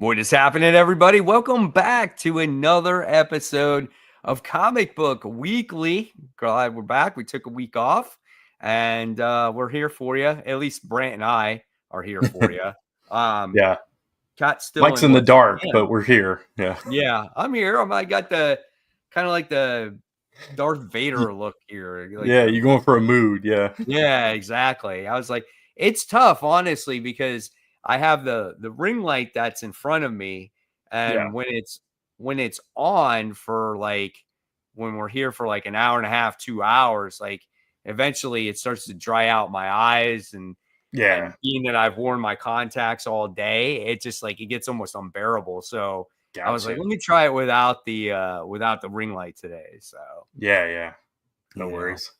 What is happening, everybody? Welcome back to another episode of Comic Book Weekly. Glad we're back. We took a week off, and we're here for you. At least Brant and I are here for you. Yeah, Cat's still Mike's in the dark, Japan. but we're here. Yeah, I'm here. I got the kind of like the Darth Vader look here. Like yeah, you're going for a mood. yeah, exactly. I was like, it's tough, honestly, because I have the ring light that's in front of me, Yeah. and when it's on for like when we're here for like an hour and a half, 2 hours, like eventually it starts to dry out my eyes, and Yeah. being that I've worn my contacts all day, it just like it gets almost unbearable. So I was like, Gotcha. let me try it without the ring light today. So Yeah. No you know. worries.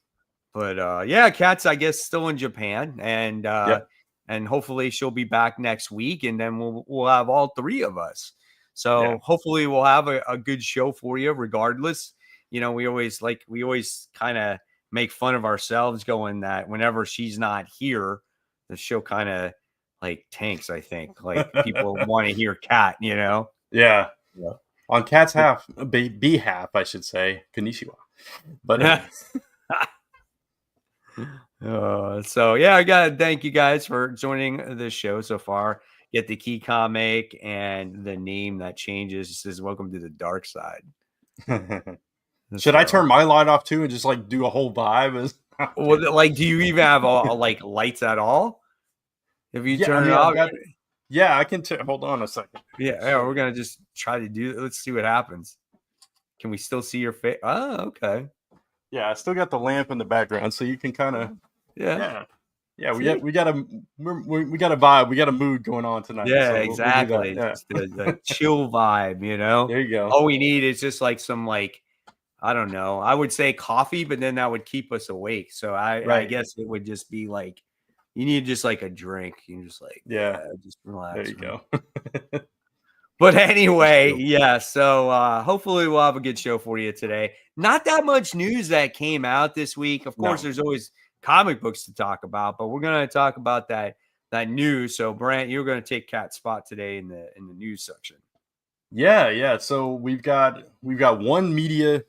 But yeah, Kat's I guess still in Japan, and Yep. and hopefully she'll be back next week, and then we'll have all three of us. Yeah. So hopefully we'll have a good show for you. Regardless, we always kind of make fun of ourselves, going that whenever she's not here, the show kind of like tanks. I think like people want to hear Kat. Yeah. Yeah. On Cat's behalf, I should say, Konnichiwa. But So yeah, I gotta thank you guys for joining this show so far. Get the key comic and the name that changes. It says "Welcome to the Dark Side." should I turn my light off too and just like do a whole vibe? Well, like, do you even have like lights at all? If you turn it off, yeah, I can. Hold on a second. Yeah, we're gonna just try to do. Let's see what happens. Can we still see your face? Oh, okay. Yeah, I still got the lamp in the background, so you can kind of. Yeah. We got a vibe. We got a mood going on tonight. Yeah, so exactly. Yeah. Just the chill vibe, There you go. All we need is just like some like, I don't know. I would say coffee, but then that would keep us awake. So I guess it would just be like, you need just like a drink. You just like, just relax. There you go. But anyway, yeah. So hopefully we'll have a good show for you today. Not that much news that came out this week. Of course, there's always comic books to talk about, but we're going to talk about that news. So Brant, you're going to take Kat's spot today in the news section. Yeah. So we've got one media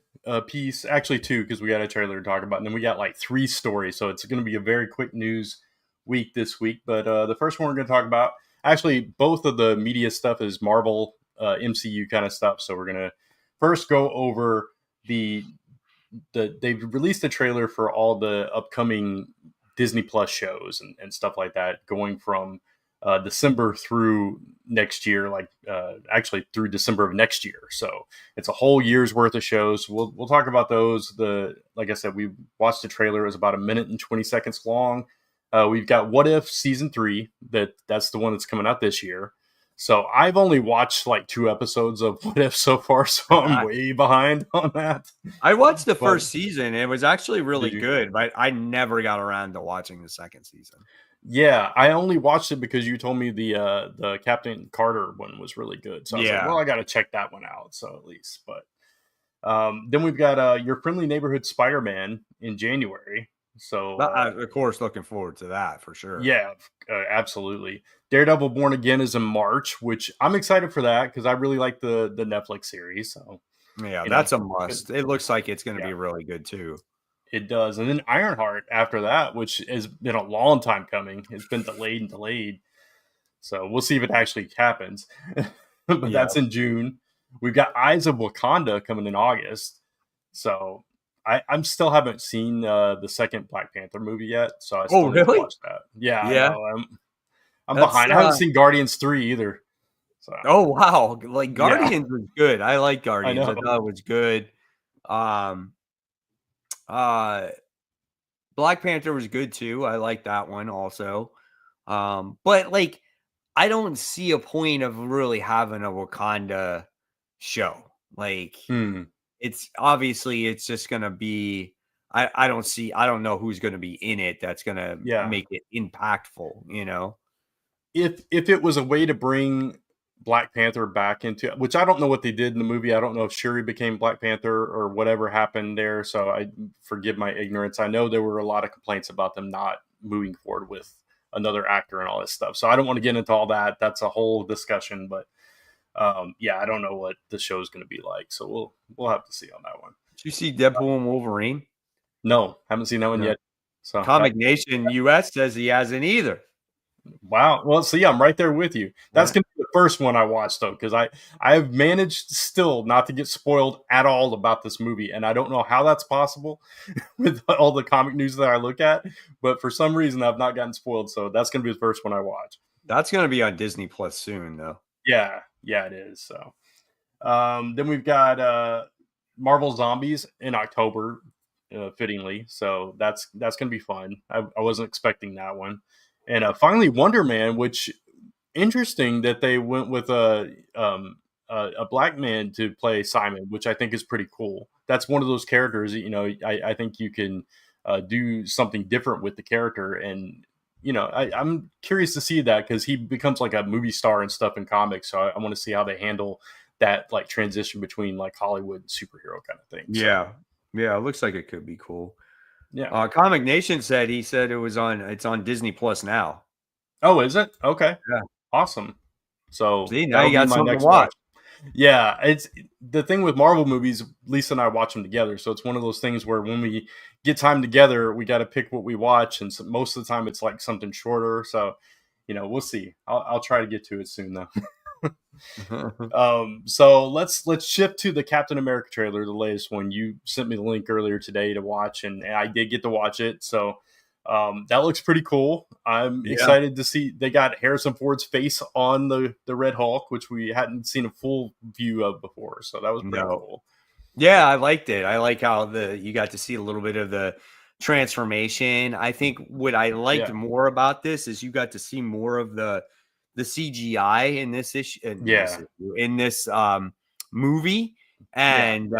piece, actually two, because we got a trailer to talk about, and then we got like three stories. So it's going to be a very quick news week this week. But the first one we're going to talk about, actually, both of the media stuff is Marvel, MCU kind of stuff. So we're going to first go over they've released a trailer for all the upcoming Disney Plus shows and stuff like that, going from December through next year, actually through December of next year. So it's a whole year's worth of shows. We'll talk about those. Like I said, we watched the trailer. It was about 1 minute and 20 seconds long. We've got What If Season 3. That's the one that's coming out this year. So I've only watched like 2 episodes of What If so far, so I'm way behind on that. I watched the first season. It was actually really good, but I never got around to watching the second season. Yeah, I only watched it because you told me the Captain Carter one was really good. So I was like, well, I got to check that one out. So at least, but then we've got Your Friendly Neighborhood Spider-Man in January. So of course, looking forward to that for sure. Yeah, absolutely. Daredevil Born Again is in March, which I'm excited for that because I really like the Netflix series. So yeah, that's a must. It looks like it's going to be really good too. It does. And then Ironheart after that, which has been a long time coming. It's been delayed. So we'll see if it actually happens. But that's in June. We've got Eyes of Wakanda coming in August. So I still haven't seen the second Black Panther movie yet. So I still need to watch that. Yeah. I know. I'm behind. I haven't seen Guardians 3 either. So. Oh, wow. Like Guardians was good. I like Guardians. I thought it was good. Black Panther was good too. I like that one also. But like, I don't see a point of really having a Wakanda show. Like, it's obviously it's just gonna be. I don't know who's gonna be in it. That's gonna make it impactful. If it was a way to bring Black Panther back into, which I don't know what they did in the movie. I don't know if Shuri became Black Panther or whatever happened there. So I forgive my ignorance. I know there were a lot of complaints about them not moving forward with another actor and all this stuff. So I don't want to get into all that. That's a whole discussion. But Yeah, I don't know what the show is going to be like, so we'll have to see on that one. Did you see Deadpool and Wolverine? No, haven't seen that one No. yet. So Comic Nation US says he hasn't either. wow. Well, so yeah, I'm right there with you. That's Yeah. gonna be the first one I watched though, because I've managed still not to get spoiled at all about this movie, and I don't know how that's possible with all the comic news that I look at. But for some reason, I've not gotten spoiled, so that's gonna be the first one I watch. That's going to be on Disney Plus soon, though. Yeah, it is. So then we've got Marvel Zombies in October, fittingly. So that's gonna be fun. I wasn't expecting that one. And finally, Wonder Man, which interesting that they went with a black man to play Simon, which I think is pretty cool. That's one of those characters. I think you can do something different with the character, and I'm curious to see that because he becomes like a movie star and stuff in comics. So I want to see how they handle that like transition between like Hollywood and superhero kind of thing. Yeah. So, Yeah, it looks like it could be cool. yeah. Comic Nation said it's on Disney Plus now. Oh, is it? Okay. Yeah. Awesome. So See, now that'll you be got my something to next watch. watch. Yeah, it's the thing with Marvel movies. Lisa and I watch them together, so it's one of those things where when we get time together, we got to pick what we watch, and so most of the time it's like something shorter. So, we'll see. I'll try to get to it soon though. So let's shift to the Captain America trailer, the latest one. You sent me the link earlier today to watch, and I did get to watch it. So that looks pretty cool. I'm Yeah. excited to see they got Harrison Ford's face on the Red Hulk, which we hadn't seen a full view of before. So that was pretty No. cool. Yeah, I liked it. I like how you got to see a little bit of the transformation. I think what I liked Yeah, more about this is you got to see more of the CGI in this issue yeah, in this movie, yeah, and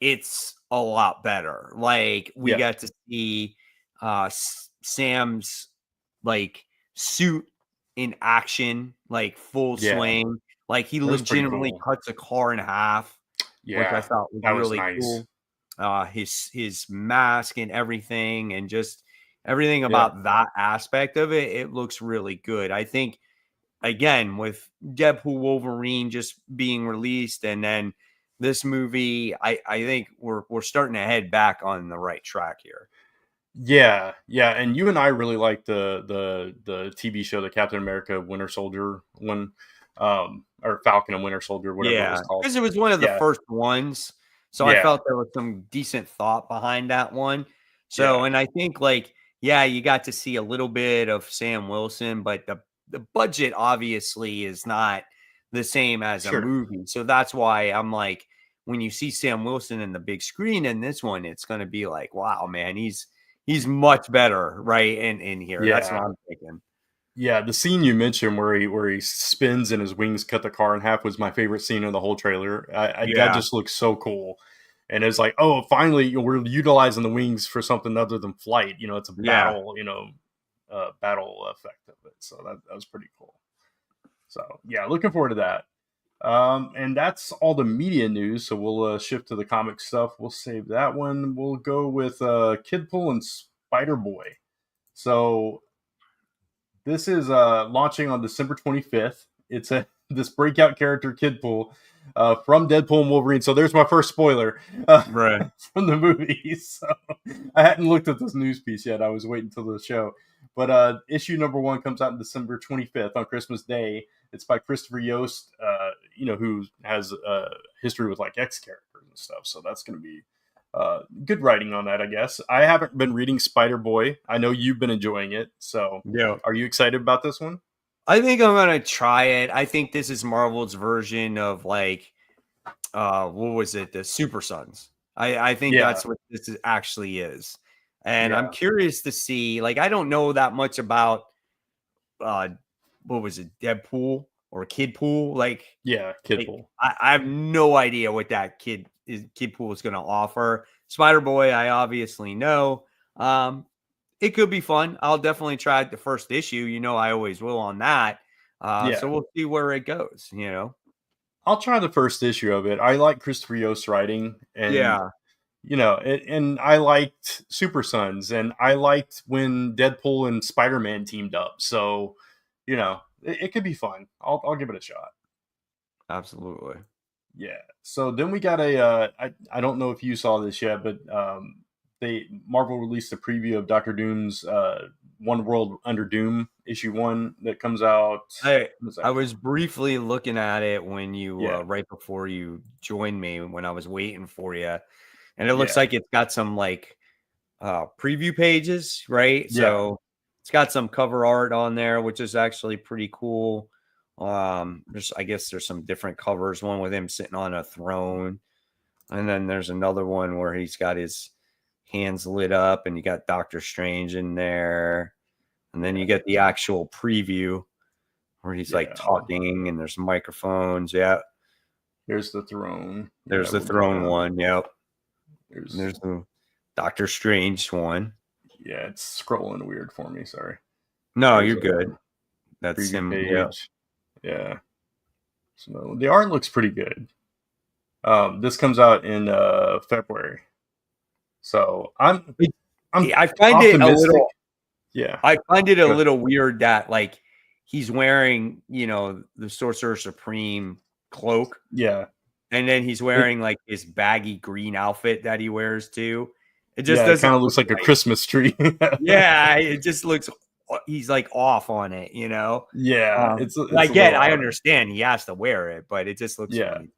it's a lot better. Like we yeah, got to see Sam's like suit in action, like full yeah. swing. Like he That was pretty legitimately cool. cuts a car in half, which I Yeah, thought was that was really nice. cool. His mask and everything, and just everything Yeah, about that aspect of it, it looks really good. I think again with Deadpool Wolverine just being released, and then this movie, I think we're starting to head back on the right track here. yeah. And you and I really like the TV show, the Captain America Winter Soldier one, or Falcon and Winter Soldier, whatever it was Yeah, called. because it was one of the Yeah, first ones, so I yeah, felt there was some decent thought behind that one. So, yeah. and I think like, yeah, you got to see a little bit of Sam Wilson, but the budget obviously is not the same as a Sure. movie. So that's why I'm like, when you see Sam Wilson in the big screen in this one, it's going to be like, wow, man, he's much better, right? In here, that's what Yeah. I'm thinking. Yeah, the scene you mentioned where he spins and his wings cut the car in half was my favorite scene of the whole trailer. That Yeah, just looks so cool, and it's like, oh, finally, we're utilizing the wings for something other than flight. It's a yeah. battle, battle effect of it. So that was pretty cool. So yeah, looking forward to that. And that's all the media news. So we'll shift to the comic stuff. We'll save that one. We'll go with Kidpool and Spider Boy. So this is launching on December 25th. It's this breakout character Kidpool from Deadpool and Wolverine. So there's my first spoiler Right. from the movie. So I hadn't looked at this news piece yet. I was waiting until the show. But issue number 1 comes out on December 25th on Christmas Day. It's by Christopher Yost, who has a history with like X characters and stuff. So that's going to be good writing on that, I guess. I haven't been reading Spider Boy. I know you've been enjoying it. So Yeah. are you excited about this one? I think I'm gonna try it. I think this is Marvel's version of like what was it? The Super Sons. I think Yeah, that's what actually is. And I'm yeah, curious to see, like, I don't know that much about uh what was it, Deadpool or Kidpool? yeah. Like Kidpool. I have no idea what that Kidpool is gonna offer. Spider Boy, I obviously know. It could be fun. I'll definitely try the first issue. I always will on that. So Yeah, we'll see where it goes. I'll try the first issue of it. I like Christopher Yost writing, and Yeah. and I liked Super Sons, and I liked when Deadpool and Spider Man teamed up. So, it could be fun. I'll give it a shot. Absolutely. Yeah. So then we got I don't know if you saw this yet, but they Marvel released a preview of Doctor Doom's One World Under Doom issue 1 that comes out. I When does I that come was out? briefly looking at it when you Yeah. right before you joined me when I was waiting for you, and it looks Yeah. like it's got some like preview pages, right? Yeah. So it's got some cover art on there, which is actually pretty cool. I guess there's some different covers. One with him sitting on a throne, and then there's another one where he's got his hands lit up, and you got Doctor Strange in there, and then you Yeah. get the actual preview where he's like Yeah. talking, and there's microphones. Yeah, Here's the throne. there's Yeah, the we'll get throne that. one. Yep, and There's there's the Doctor Strange one. Yeah, it's scrolling weird for me. Sorry. No, Here's you're a good. That's preview him. Yeah. page. Yeah. So the art looks pretty good. This comes out in February. So I'm I find it a optimistic. little Yeah. I find it a Good. little weird that like he's wearing, the Sorcerer Supreme cloak, Yeah. and then he's It wearing like his baggy green outfit that he wears too. It just yeah, it doesn't kind of look looks like a right. Christmas tree. Yeah, it just looks he's like off on it. Yeah, And it's a little I odd. understand he has to wear it, but it just looks Yeah. funny.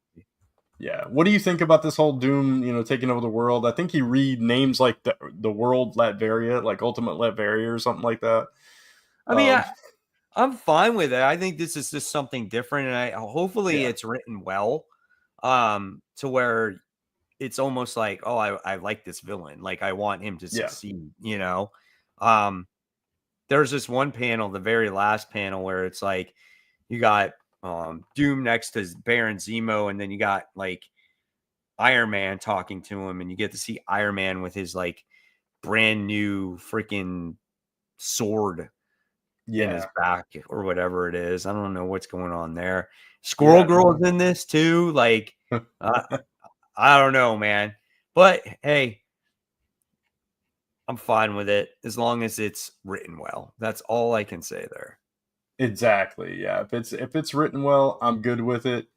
Yeah. What do you think about this whole Doom, taking over the world? I think he renames like the world Latveria, like Ultimate Latveria or something like that. I mean, Um I'm fine with it. I think this is just something different, and hopefully yeah. it's written well, to where it's almost like, oh, I like this villain. Like I want him to Yeah. succeed. Um, there's this one panel, the very last panel, where it's like you got Doom next to Baron Zemo, and then you got like Iron Man talking to him, and you get to see Iron Man with his like brand new freaking sword in his Yeah. back or whatever it is. I don't know what's going on there. Squirrel Yeah. Girl's in this too. Like, uh, I don't know, man. But hey, I'm fine with it as long as it's written well. That's all I can say there. Exactly. Yeah. If it's written well, I'm good with it.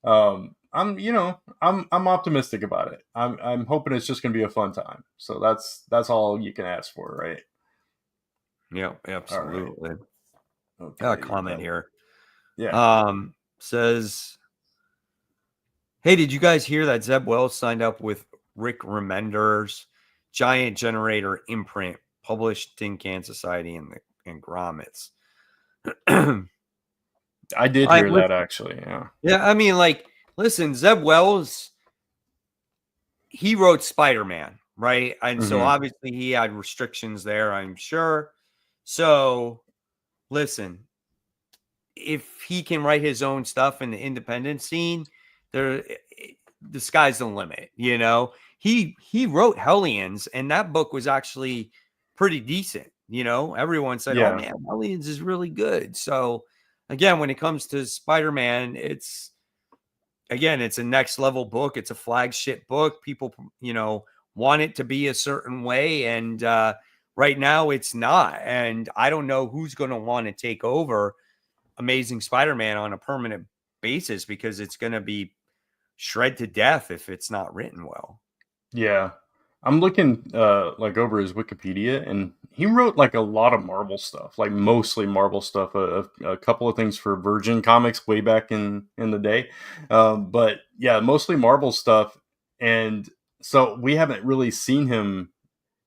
I'm optimistic about it. I'm hoping it's just gonna be a fun time. So that's all you can ask for, right? Yeah, All right. absolutely. Got a Okay. comment here. Yeah. Says, hey, did you guys hear that Zeb Wells signed up with Rick Remender's Giant Generator imprint published Tin Can Society and Grommets? I did I hear that listen, actually. Yeah. yeah, I mean, like, listen, Zeb Wells, he wrote Spider-Man, right? And so Hmm. obviously he had restrictions there, I'm sure. So listen, if he can write his own stuff in the independent scene, there the sky's the limit. He wrote Hellions, and that book was actually pretty decent. Everyone said, oh Yeah. man, Hellions is really good. So again, when it comes to Spider-Man, it's a next level book. It's a flagship book. People, want it to be a certain way. And right now it's not. And I don't know who's going to want to take over Amazing Spider-Man on a permanent basis because it's going to be shred to death if it's not written well. Yeah. I'm looking like over his Wikipedia, and he wrote like a lot of Marvel stuff, like mostly Marvel stuff. A couple of things for Virgin Comics way back in the day, but yeah, mostly Marvel stuff. And so we haven't really seen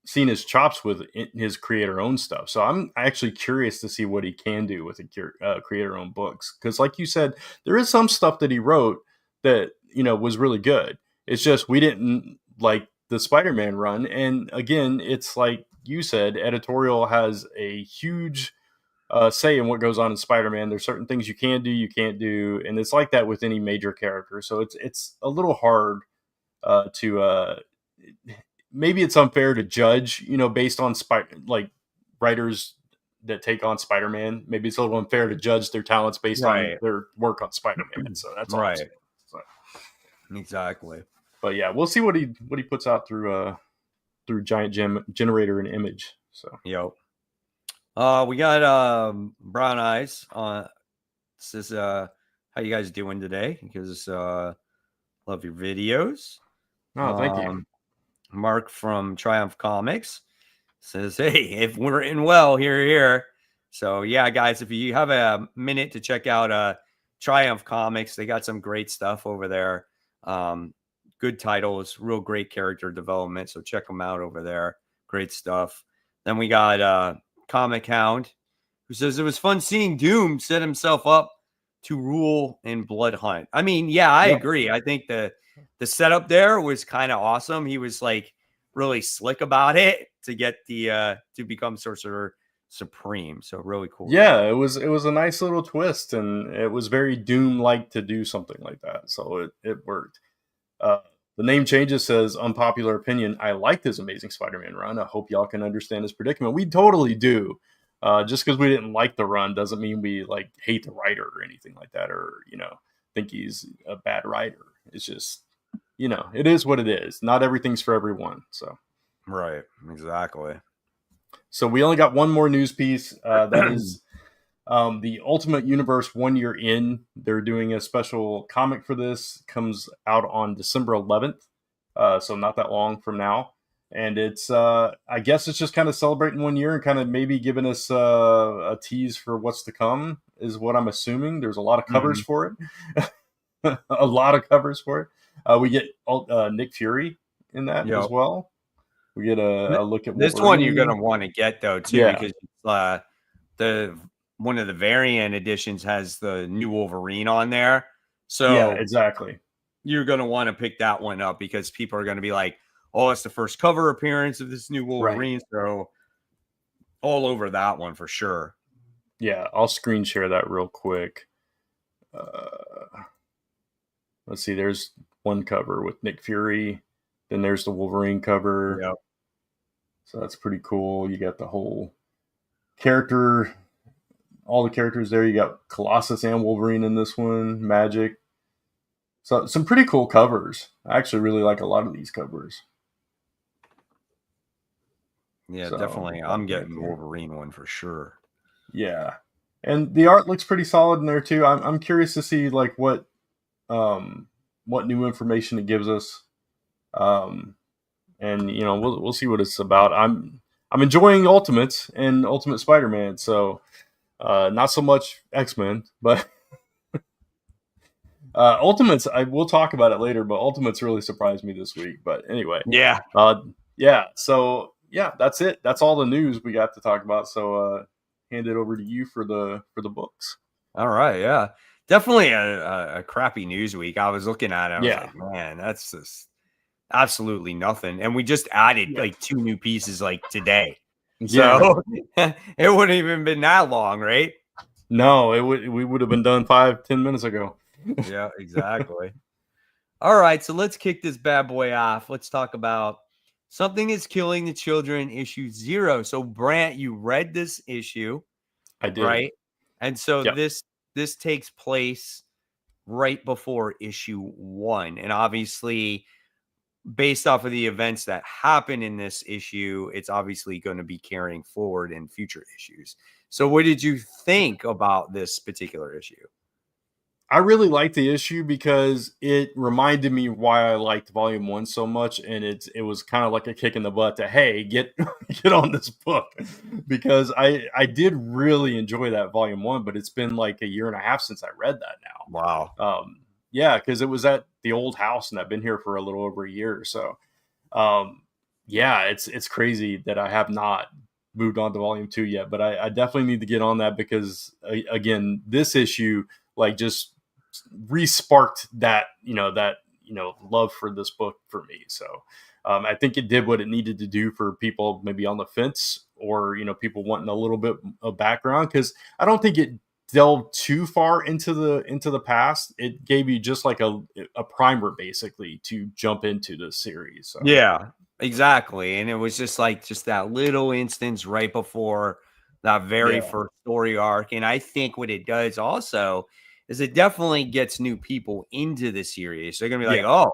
his chops with his creator owned stuff. So I'm actually curious to see what he can do with a creator owned books, because like you said, there is some stuff that he wrote that was really good. It's just we didn't like the Spider-Man run. And again, it's like you said, editorial has a huge say in what goes on in Spider-Man. There's certain things you can do, you can't do, and it's like that with any major character. So it's a little hard to maybe it's unfair to judge, based on like writers that take on Spider-Man. Maybe it's a little unfair to judge their talents based on Right. their work on Spider-Man. So that's all I'm Right. saying. So, Exactly. but yeah, we'll see what he puts out through Giant Generator and Image. So Yep. We got Brown Eyes. Says, How you guys doing today? Because love your videos. Oh, thank you. Mark from Triumph Comics says, "Hey, if we're in well, here." So yeah, guys, if you have a minute to check out Triumph Comics, they got some great stuff over there. Good titles, real great character development. So check them out over there. Great stuff. Then we got Comic Hound, who says it was fun seeing Doom set himself up to rule in Blood Hunt. I mean, yeah, I agree. I think the setup there was kind of awesome. He was like really slick about it to get the to become Sorcerer Supreme. So really cool. Yeah, it was a nice little twist, and it was very Doom like to do something like that. So it worked. The name changes says unpopular opinion. I like this Amazing Spider-Man run. I hope y'all can understand his predicament. We totally do. Just because we didn't like the run doesn't mean we like hate the writer or anything like that, or think he's a bad writer. It's just it is what it is. Not everything's for everyone. So right, exactly. So we only got one more news piece. That is the Ultimate Universe 1 year in. They're doing a special comic for this. Comes out on December 11th. So not that long from now. And it's, I guess it's just kind of celebrating 1 year and kind of maybe giving us a tease for what's to come, is what I'm assuming. There's a lot of covers for it. A lot of covers for it. We get Nick Fury in that as well. We get a look at this one you're going to want to get, though, too, because the one of the variant editions has the new Wolverine on there. So yeah, exactly. You're going to want to pick that one up because people are going to be like, oh, it's the first cover appearance of this new Wolverine. Right. So all over that one for sure. Yeah, I'll screen share that real quick. Let's see. There's one cover with Nick Fury. Then there's the Wolverine cover. Yep. So that's pretty cool. You got the whole character, all the characters there. You got Colossus and Wolverine in this one. Magic. So some pretty cool covers. I actually really like a lot of these covers. Yeah, so, definitely. I'm getting the Wolverine one for sure. Yeah. And the art looks pretty solid in there too. I'm curious to see like what new information it gives us. And we'll see what it's about. I'm enjoying Ultimates and Ultimate Spider-Man, so not so much X-Men, but Ultimates, we'll talk about it later, but Ultimates really surprised me this week. But anyway. Yeah. So yeah, that's it. That's all the news we got to talk about. So hand it over to you for the books. All right, yeah. Definitely a crappy news week. I was looking at it, I was like, man, that's just absolutely nothing. And we just added like 2 new pieces like today. So it wouldn't even been that long, right? No, we would have been done 5-10 minutes ago. Yeah, exactly. All right, so let's kick this bad boy off. Let's talk about Something is Killing the Children, issue 0. So Brant, you read this issue. I did. Right? And so this takes place right before issue 1. And obviously, based off of the events that happen in this issue, it's obviously going to be carrying forward in future issues. So what did you think about this particular issue? I really liked the issue because it reminded me why I liked Volume 1 so much, and it was kind of like a kick in the butt to, hey, get on this book, because I did really enjoy that Volume 1, but it's been like a year and a half since I read that now. Wow. Yeah, because it was at the old house, and I've been here for a little over a year or so. Yeah, it's crazy that I have not moved on to Volume 2 yet, but I definitely need to get on that because, again, this issue like just re-sparked that love for this book for me. So I think it did what it needed to do for people maybe on the fence, or people wanting a little bit of background, because I don't think it delved too far into the past. It gave you just like a primer basically to jump into the series. So. Yeah, exactly. And it was just that little instance right before that very first story arc. And I think what it does also is it definitely gets new people into the series. They're going to be like, oh,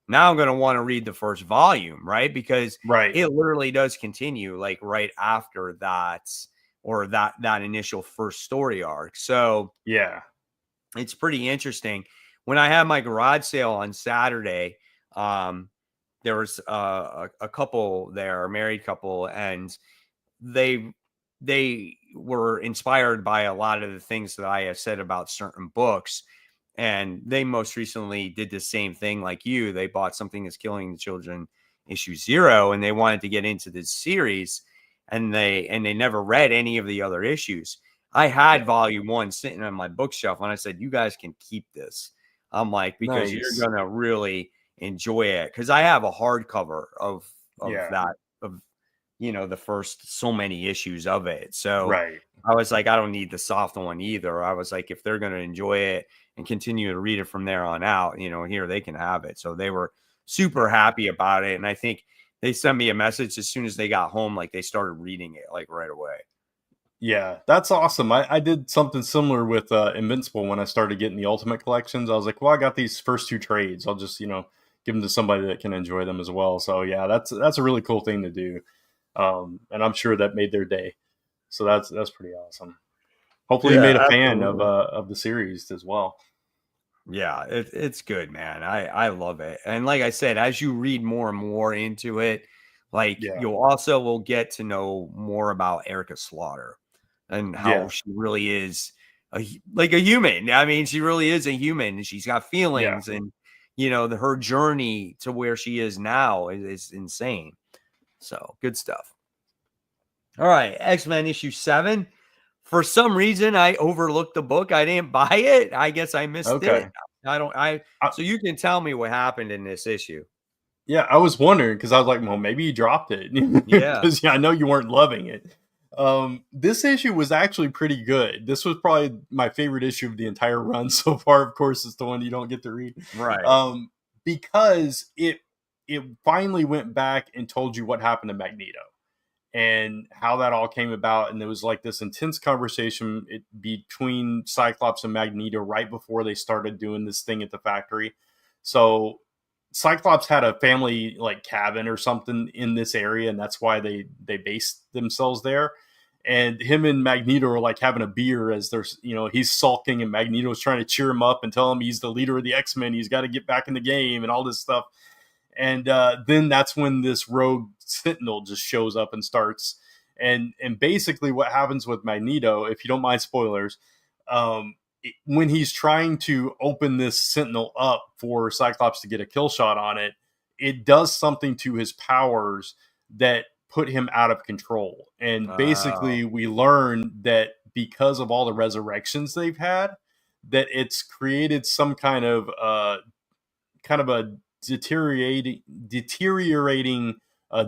now I'm going to want to read the first volume, right? Because it literally does continue like right after that, or that initial first story arc. So it's pretty interesting. When I had my garage sale on Saturday, there was a couple there, a married couple, and they were inspired by a lot of the things that I have said about certain books. And they most recently did the same thing like you. They bought Something Is Killing the Children issue 0, and they wanted to get into this series, and they never read any of the other issues. I had volume 1 sitting on my bookshelf, and I said, you guys can keep this. I'm like, because you're Nice. going to really enjoy it. Cause I have a hardcover of that, of, the first so many issues of it. So Right. I was like, I don't need the soft one either. I was like, if they're going to enjoy it and continue to read it from there on out, here they can have it. So they were super happy about it. And I think they sent me a message as soon as they got home, like they started reading it like right away. Yeah, that's awesome. I did something similar with Invincible when I started getting the Ultimate collections. I was like, well, I got these first 2 trades. I'll just, give them to somebody that can enjoy them as well. So yeah, that's a really cool thing to do. And I'm sure that made their day. So that's pretty awesome. Hopefully you made a fan of the series as well. Yeah, it's good, man. I love it. And like I said, as you read more and more into it, like you'll also will get to know more about Erica Slaughter and how she really is like a human. I mean, she really is a human. She's got feelings, and her journey to where she is now is insane. So good stuff. All right, X-Men issue 7. For some reason, I overlooked the book. I didn't buy it. I guess I missed it. So you can tell me what happened in this issue. Yeah, I was wondering because I was like, well, maybe you dropped it. Yeah. Because I know you weren't loving it. This issue was actually pretty good. This was probably my favorite issue of the entire run so far. Of course, it's the one you don't get to read. Right. Because it finally went back and told you what happened to Magneto and how that all came about. And there was like this intense conversation between Cyclops and Magneto right before they started doing this thing at the factory. So Cyclops had a family like cabin or something in this area, and that's why they based themselves there. And him and Magneto are like having a beer as there's, he's sulking and Magneto's trying to cheer him up and tell him he's the leader of the X-Men. He's got to get back in the game and all this stuff. And then that's when this rogue Sentinel just shows up and starts. And basically what happens with Magneto, if you don't mind spoilers, when he's trying to open this Sentinel up for Cyclops to get a kill shot on it, it does something to his powers that put him out of control. And basically we learn that because of all the resurrections they've had, that it's created some kind of a deteriorating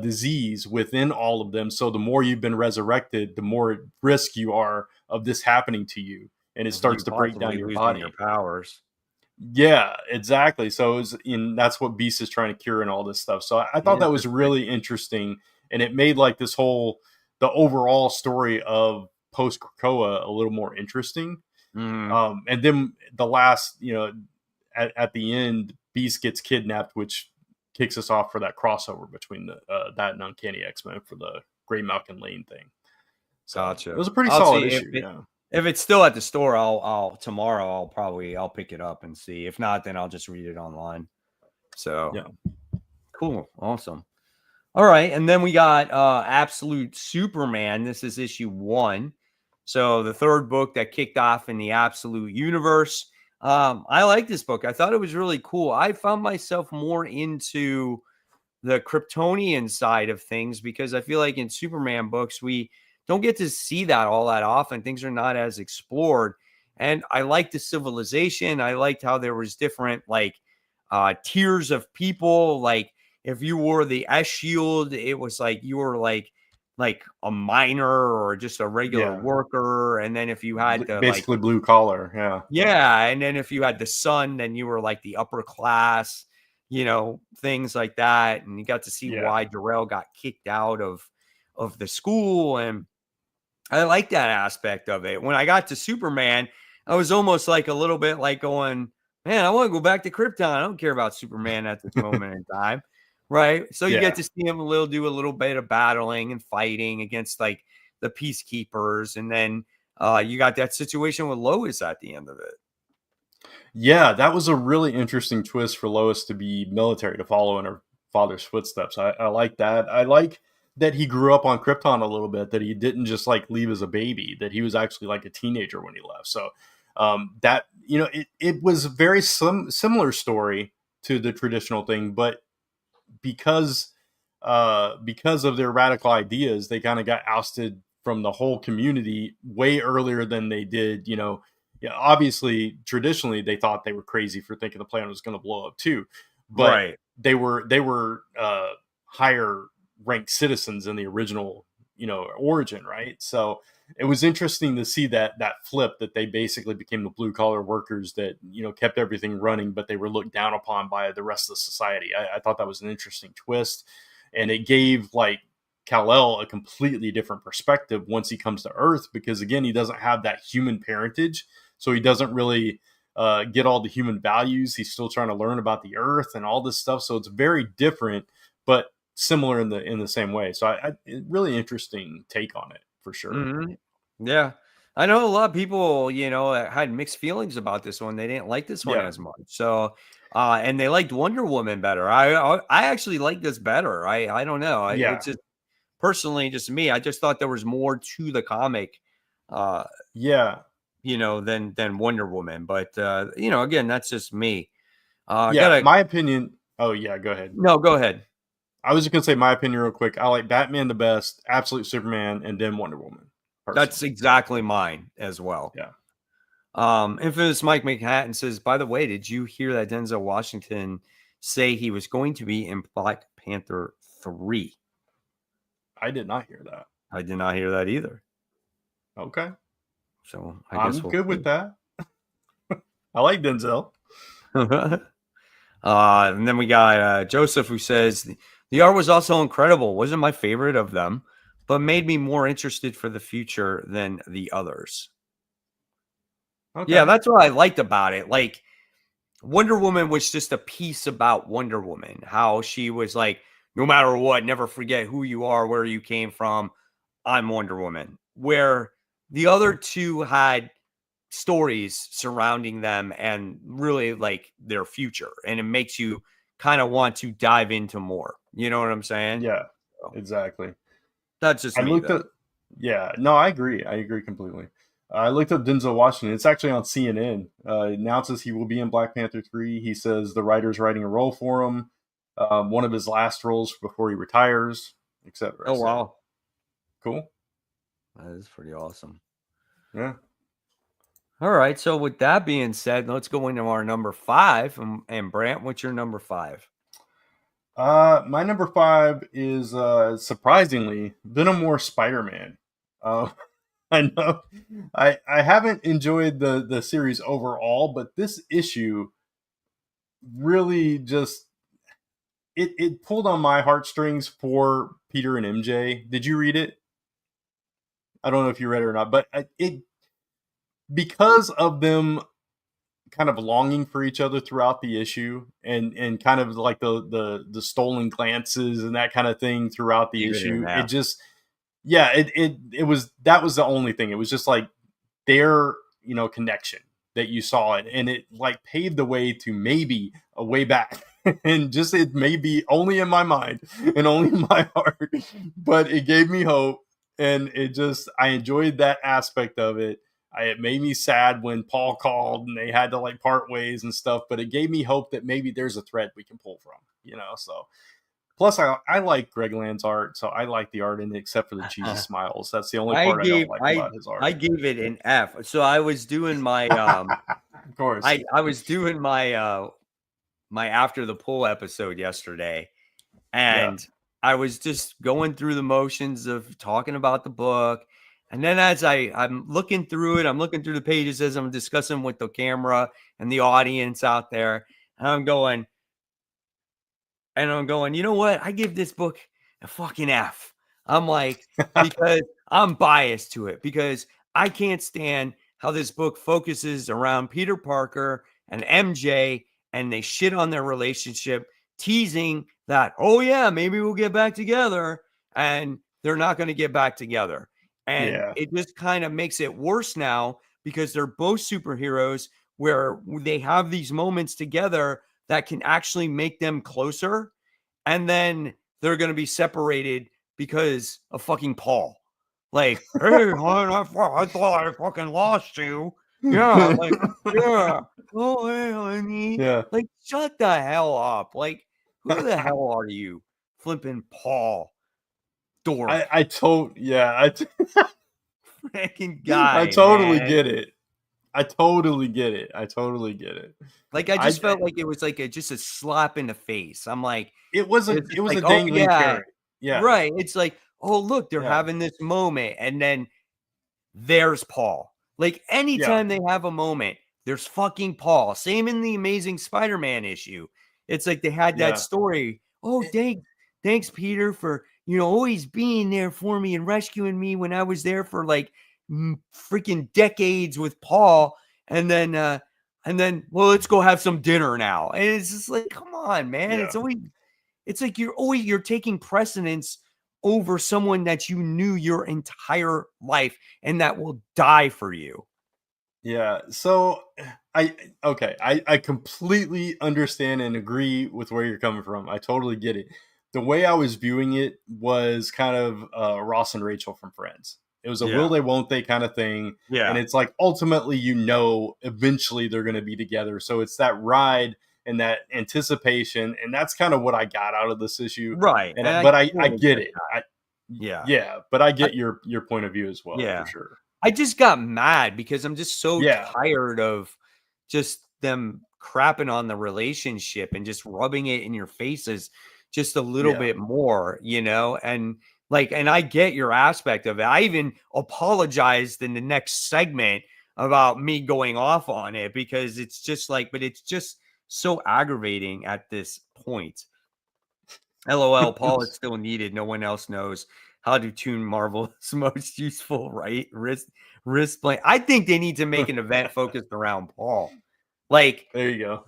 disease within all of them. So the more you've been resurrected, the more at risk you are of this happening to you. And it starts to break down your body. Your powers. Yeah, exactly. So that's what Beast is trying to cure and all this stuff. So I thought that was really interesting. And it made like the overall story of post Krakoa a little more interesting. Mm. And then the last, at the end, Beast gets kidnapped, which kicks us off for that crossover between that and Uncanny X-Men for the Gray Malkin Lane thing. So gotcha. It was a pretty solid issue. If it's still at the store, I'll pick it up and see. If not, then I'll just read it online. So cool. Awesome. All right. And then we got Absolute Superman. This is issue 1. So the third book that kicked off in the Absolute universe. I like this book. I thought it was really cool. I found myself more into the Kryptonian side of things because I feel like in Superman books, we don't get to see that all that often. Things are not as explored. And I liked the civilization. I liked how there was different tiers of people. Like if you wore the S shield, it was like you were like a miner or just a regular worker. And then if you had basically blue collar. Yeah. And then if you had the sun, then you were like the upper class, things like that. And you got to see why Jor-El got kicked out of the school. And I like that aspect of it. When I got to Superman, I was almost like a little bit like going, man, I want to go back to Krypton. I don't care about Superman at this moment in time. Right. So you get to see him do a little bit of battling and fighting against like the peacekeepers. And then you got that situation with Lois at the end of it. Yeah, that was a really interesting twist for Lois to be military, to follow in her father's footsteps. I like that. I like that he grew up on Krypton a little bit, that he didn't just like leave as a baby, that he was actually like a teenager when he left. So that, it was a very similar story to the traditional thing, but because because of their radical ideas, they kind of got ousted from the whole community way earlier than they did. Yeah, obviously, traditionally, they thought they were crazy for thinking the planet was going to blow up too, but Right. they were higher ranked citizens in the original origin, right? So it was interesting to see that flip, that they basically became the blue collar workers that kept everything running, but they were looked down upon by the rest of the society. I thought that was an interesting twist, and it gave like Kal-El a completely different perspective once he comes to Earth, because again, he doesn't have that human parentage, so he doesn't really get all the human values. He's still trying to learn about the Earth and all this stuff, so it's very different, but similar in the same way. So really interesting take on it for sure. Mhm. Yeah. I know a lot of people, had mixed feelings about this one. They didn't like this one Yeah, as much. So, and they liked Wonder Woman better. I actually like this better. I don't know. yeah, It's just personally just me. I just thought there was more to the comic, uh, yeah, than Wonder Woman. But again, that's just me. yeah. Gotta My opinion. Oh yeah, go ahead. no, go ahead. I was just gonna say my opinion real quick. I like Batman the best, Absolute Superman, and then Wonder Woman. That's Personally, exactly mine as well. yeah, Infamous Mike McHatton says, by the way, did you hear that Denzel Washington say he was going to be in Black Panther 3? I did not hear that. I did not hear that either. Okay, So I guess I'm we'll good with see. that. I like Denzel. And then we got Joseph, who says, the art was also incredible. Wasn't my favorite of them, but made me more interested for the future than the others. Yeah, Okay, that's what I liked about it. Like, Wonder Woman was just a piece about Wonder Woman, how she was like, no matter what, never forget who you are, where you came from. I'm Wonder Woman. Where the other two had stories surrounding them and really like their future. And it makes you kind of want to dive into more. You know what I'm saying? yeah, So, exactly. that's just I me, looked though. at. Yeah, no, I agree. I agree completely. I looked up Denzel Washington. It's actually on CNN. It announces he will be in Black Panther 3. He says the writer's writing a role for him, one of his last roles before he retires, etc. Oh, So wow. cool. That is pretty awesome. Yeah. All right. So, with that being said, let's go into our number 5. And Brant, what's your number 5? My number 5 is surprisingly Venom War Spider-Man. Uh, I know I haven't enjoyed the series overall, but this issue really just it pulled on my heartstrings for Peter and MJ. Did you read it? I don't know if you read it or not, but it because of them kind of longing for each other throughout the issue, and kind of like the stolen glances and that kind of thing throughout the Give it an issue. It F. just yeah, it was that was the only thing. It was just like their connection that you saw it, and it like paved the way to maybe a way back. And just it may be only in my mind and only in my heart, but it gave me hope, and it just I enjoyed that aspect of it. It made me sad when Paul called and they had to like part ways and stuff, but it gave me hope that maybe there's a thread we can pull from. So plus I like Greg Land's art, so I like the art in it, except for the cheesy smiles. That's the only I part I don't gave like I about his art. I gave it an F. So I was doing my Of course. I was doing my after the pool episode yesterday, Yeah. and I was just going through the motions of talking about the book. And then as I'm looking through it, I'm looking through the pages as I'm discussing with the camera and the audience out there. And I'm going, you know what? I give this book a fucking F. I'm like, because I'm biased to it, because I can't stand how this book focuses around Peter Parker and MJ, and they shit on their relationship, teasing that, oh, yeah, maybe we'll get back together. And they're not going to get back together. And Yeah. it just kind of makes it worse now because they're both superheroes where they have these moments together that can actually make them closer, and then they're going to be separated because of fucking Paul. Like, hey, hon, I thought I fucking lost you. Yeah, like, yeah. Oh, hey, honey. Yeah. Like, shut the hell up. Like, who the hell are you? Flipping Paul. Dork. I Freaking I guy, totally man. get it. I totally get it. Like, I I just felt like it was like just a slap in the face. I'm like, it was it's just a like, oh, dangling yeah. carrot. Yeah. Right. It's like, oh, look, they're Yeah. having this moment. And then there's Paul. Like, Yeah. anytime they have a moment, there's fucking Paul. Same in the Amazing Spider-Man issue. It's like they had that Yeah. story. Oh, thanks, Peter, for always being there for me and rescuing me when I was there for like freaking decades with Paul. And then well, let's go have some dinner now. And it's just like, come on, man. Yeah. It's like you're taking precedence over someone that you knew your entire life and that will die for you. Yeah. So I completely understand and agree with where you're coming from. I totally get it. The way I was viewing it was kind of Ross and Rachel from Friends. It was a will Yeah. they won't they kind of thing. Yeah. And it's like ultimately eventually they're going to be together. So it's that ride and that anticipation, and that's kind of what I got out of this issue. Right. And And but I totally get get it. that. Yeah. Yeah, but I get your point of view as well, Yeah. for sure. I just got mad because I'm just so Yeah. tired of just them crapping on the relationship and just rubbing it in your faces just a little Yeah. bit more, and like, and I get your aspect of it. I even apologized in the next segment about me going off on it because it's just like, but it's just so aggravating at this point. LOL, Paul is still needed. No one else knows how to tune Marvel's most useful wrist play. I think they need to make an event focused around Paul. Like, There you go.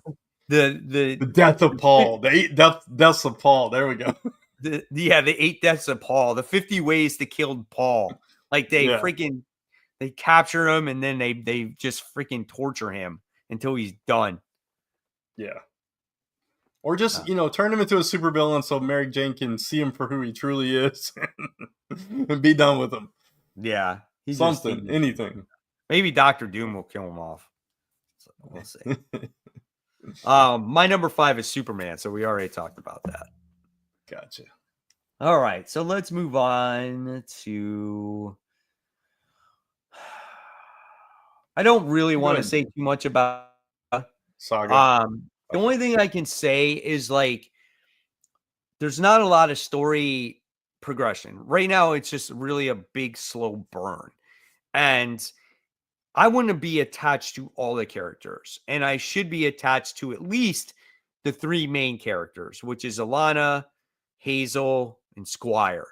the death of Paul. The 8 deaths of Paul. There we go. the 8 deaths of Paul, the 50 ways to kill Paul. Like, they capture him and then they just freaking torture him until he's done. Yeah. Or just, turn him into a supervillain so Mary Jane can see him for who he truly is and be done with him. Yeah. Anything. Maybe Dr. Doom will kill him off. So we'll see. My number 5 is Superman, so we already talked about that. Gotcha. All right, so let's move on to. I don't really want to say too much about Saga. The only thing I can say is, like, there's not a lot of story progression right now. It's just really a big slow burn, and I want to be attached to all the characters, and I should be attached to at least the 3 main characters, which is Alana, Hazel, and Squire,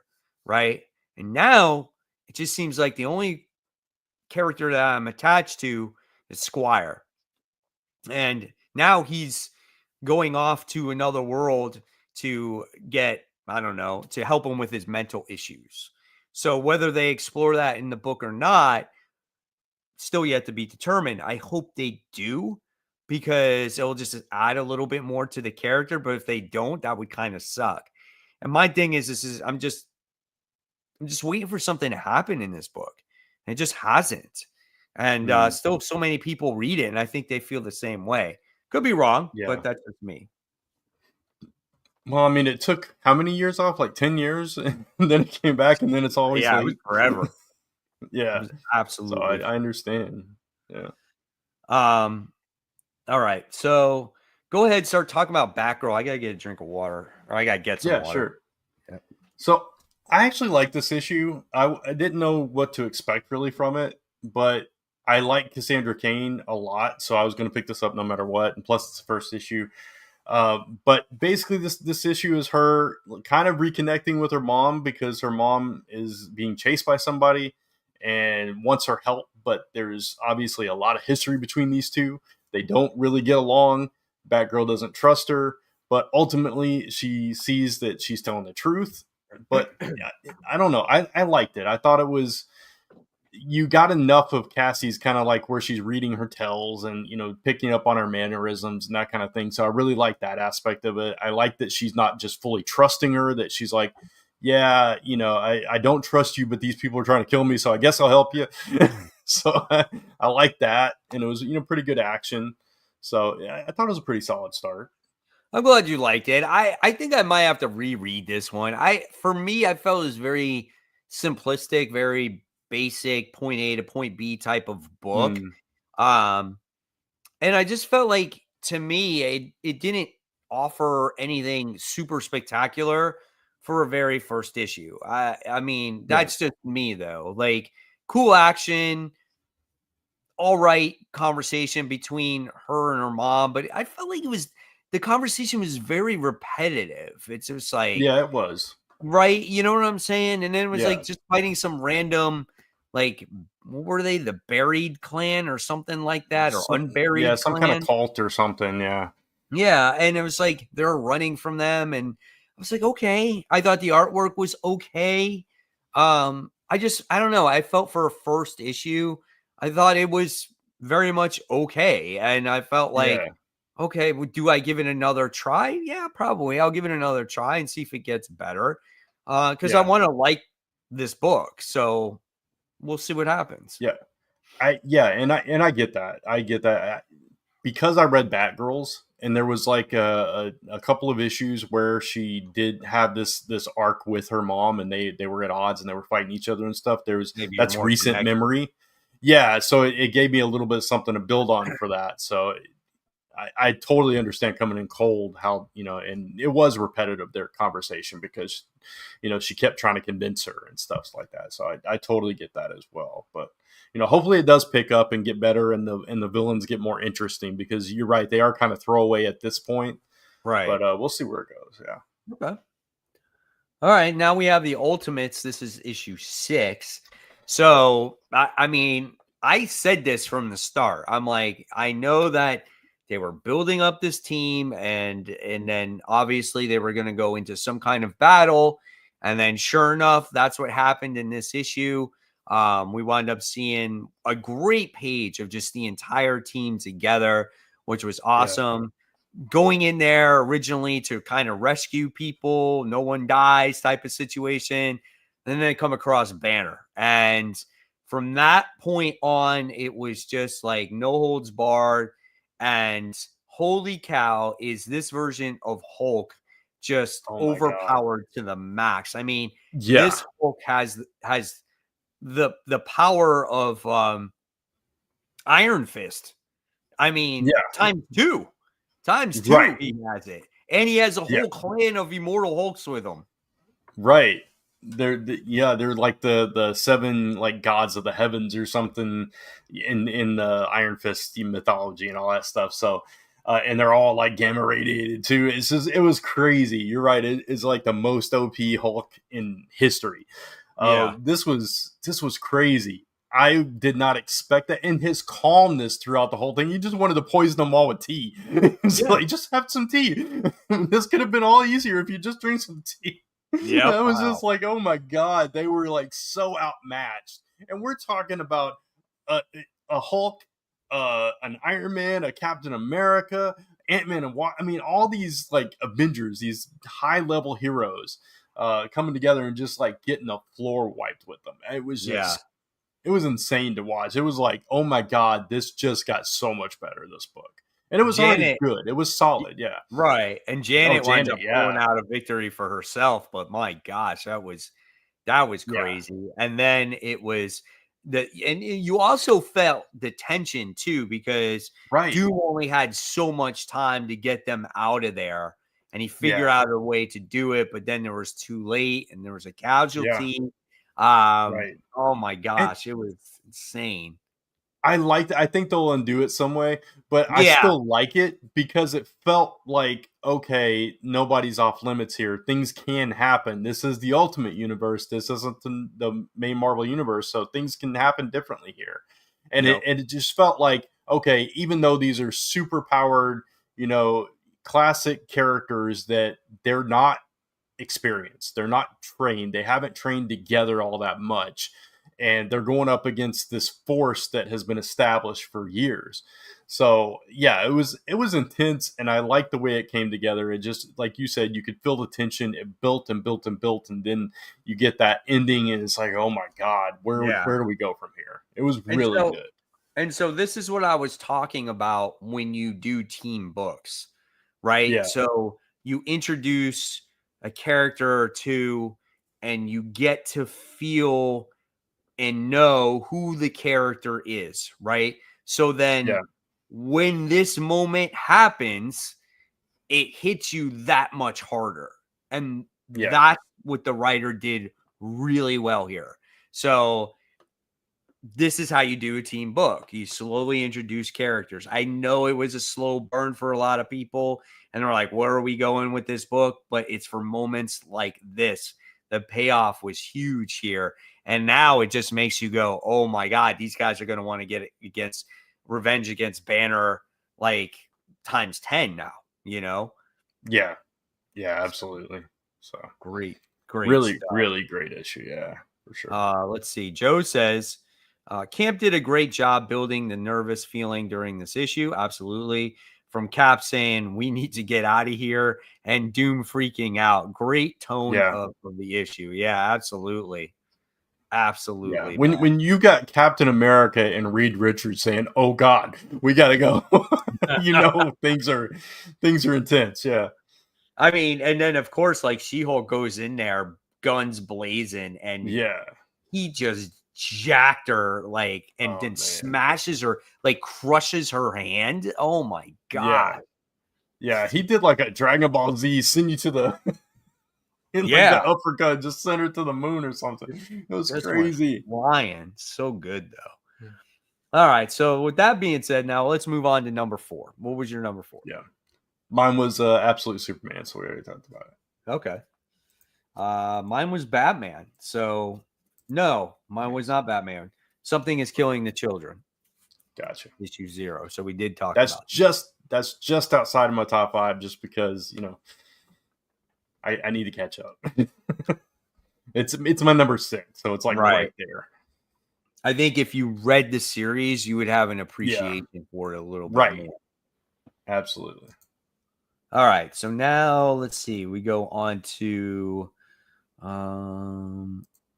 right? And now it just seems like the only character that I'm attached to is Squire. And now he's going off to another world to get, I don't know, to help him with his mental issues. So whether they explore that in the book or not, still yet to be determined. I hope they do, because it'll just add a little bit more to the character. But if they don't, that would kind of suck. And my thing is I'm just waiting for something to happen in this book. And it just hasn't. And still so many people read it, and I think they feel the same way. Could be wrong, but that's just me. Well, I mean, it took how many years off? Like 10 years? And then it came back, and then it's always it late. was forever. Yeah. Absolutely. So I understand. Yeah. All right. So go ahead, start talking about Batgirl. I gotta get a drink of water, or I gotta get some water. Sure. Yeah. So I actually like this issue. I didn't know what to expect really from it, but I like Cassandra Cain a lot, so I was going to pick this up no matter what. And plus, it's the first issue. But basically, this issue is her kind of reconnecting with her mom, because her mom is being chased by somebody and wants her help. But there's obviously a lot of history between these two. They don't really get along. Batgirl doesn't trust her, but ultimately she sees that she's telling the truth. But I don't know. I liked it. I thought it was you got enough of Cassie's kind of like where she's reading her tells and, you know, picking up on her mannerisms and that kind of thing. So I really like that aspect of it. I like that she's not just fully trusting her, that she's like, yeah, you know, I don't trust you, but these people are trying to kill me, so I guess I'll help you. So I like that. And it was, you know, pretty good action. So yeah, I thought it was a pretty solid start. I'm glad you liked it. I think I might have to reread this one. For me, I felt it was very simplistic, very basic point A to point B type of book. Mm, Um, and I just felt like to me, it didn't offer anything super spectacular for a very first issue. I mean, yeah. that's just me though. Like cool action, all right conversation between her and her mom, but I felt like the conversation was very repetitive. It's just like, Yeah, it was. right, you know what I'm saying? And then it was Yeah. like just fighting some random, like, what were they? The buried clan or something like that, or Yeah, unburied some kind of clan? cult or something. Yeah. Yeah, and it was like they're running from them, and I was like, okay. I thought the artwork was okay. I don't know. I felt for a first issue, I thought it was very much okay, and I felt like, Yeah. okay, well, do I give it another try? Yeah, probably. I'll give it another try and see if it gets better. Because I Yeah. want to like this book, so we'll see what happens. Yeah. And I get that. I get that because I read Batgirls, and there was like a couple of issues where she did have this arc with her mom, and they were at odds and they were fighting each other and stuff. Maybe you're That's more recent connected. memory. Yeah, so it gave me a little bit of something to build on for that. So I totally understand coming in cold how, you know, and it was repetitive, their conversation, because, you know, she kept trying to convince her and stuff like that. So I totally get that as well. But, you know, hopefully it does pick up and get better, and the villains get more interesting, because you're right, they are kind of throwaway at this point. But Right. we'll see where it goes. Yeah. Okay. All right, now we have the Ultimates. This is issue 6. So, I mean, I said this from the start. I'm like, I know that they were building up this team, and then obviously they were going to go into some kind of battle, and then sure enough, that's what happened in this issue. We wound up seeing a great page of just the entire team together, which was Yeah. awesome, going in there originally to kind of rescue people, no one dies type of situation. Then they come across Banner. And from that point on, it was just like no holds barred. And holy cow, is this version of Hulk just Oh my God. overpowered to the max? I mean, Yeah. this Hulk has the power of Iron Fist. I mean, Yeah. times two. Times Right. 2 he has it. And he has a Yeah. whole clan of immortal Hulks with him. Right. They're like the seven like gods of the heavens or something in the Iron Fist mythology and all that stuff. So and they're all like gamma radiated too. It's just, it was crazy. You're right. It's like the most OP Hulk in history. Yeah. This was crazy. I did not expect that. And his calmness throughout the whole thing. He just wanted to poison them all with tea. It's Yeah. like, just have some tea. This could have been all easier if you just drink some tea. Yep. That was Wow. just like, oh my God, they were like so outmatched. And we're talking about a, a Hulk, an Iron Man, a Captain America, Ant-Man, and I mean, all these like Avengers, these high-level heroes coming together and just like getting the floor wiped with them. Yeah. It was insane to watch. It was like, oh my God, this just got so much better, this book. And it was already Janet. good. It was solid. Yeah. Right. And Oh, Janet winds Janet. up pulling Yeah. out a victory for herself. But my gosh, that was Yeah. crazy. And then it was and you also felt the tension too, because Right. Doom only had so much time to get them out of there. And he figured Yeah. out a way to do it, but then there was too late and there was a Yeah. casualty. Right. Oh my And gosh, it was insane. I think they'll undo it some way, but I Yeah, still like it because it felt like, okay, nobody's off limits here. Things can happen. This is the Ultimate Universe. This isn't the main Marvel universe, so things can happen differently here. And yep. it just felt like, okay, even though these are super powered, you know, classic characters, that they're not experienced, they're not trained, they haven't trained together all that much. and they're going up against this force that has been established for years. So yeah, it was intense, and I like the way it came together. It just, like you said, you could feel the tension. It built and built and built, and then you get that ending, and it's like, oh my god, where do we go from here? It was And really so good. and so this is what I was talking about when you do team books, right? Yeah, So you introduce a character or two and you get to feel and know who the character is, right? So then yeah, when this moment happens, it hits you that much harder. And yeah, that's what the writer did really well here. So this is how you do a team book. You slowly introduce characters. I know it was a slow burn for a lot of people, and they're like, where are we going with this book? But it's for moments like this. The payoff was huge here. And now it just makes you go, oh my God, these guys are going to want to get it against revenge against Banner like times 10 now, you know? yeah, yeah, absolutely. So Great, great really, stuff. really great issue. Yeah, for sure. Let's see. Joe says, Camp did a great job building the nervous feeling during this issue. Absolutely. From Cap saying, we need to get out of here, and Doom freaking out. Great tone Yeah, of the issue. Yeah, absolutely. yeah. Absolutely, man. When you got Captain America and Reed Richards saying, "Oh God, we gotta go," things are intense. Yeah, I mean, and then, of course, like She-Hulk goes in there, guns blazing, and yeah. he just jacked her, like, and Oh then man, smashes her, like, crushes her hand. Oh, my yeah, God. yeah. He did like a Dragon Ball Z, send you to the in like Yeah. that uppercut, just send her to the moon or something. It was This went crazy. flying. So good, though. All right. So, with that being said, now let's move on to number 4. What was your number 4? Yeah, mine was Absolute Superman, so we already talked about it. Okay. Mine was Batman. So, no, mine was not Batman. Something is killing the children. Gotcha. Issue 0. So, we did talk That's about it. just outside of my top 5, just because I need to catch up. It's my number 6, so it's like right Right. there. I think if you read the series, you would have an Yeah, appreciation for it a little bit right. more. Absolutely. All right. So now let's see. We go on to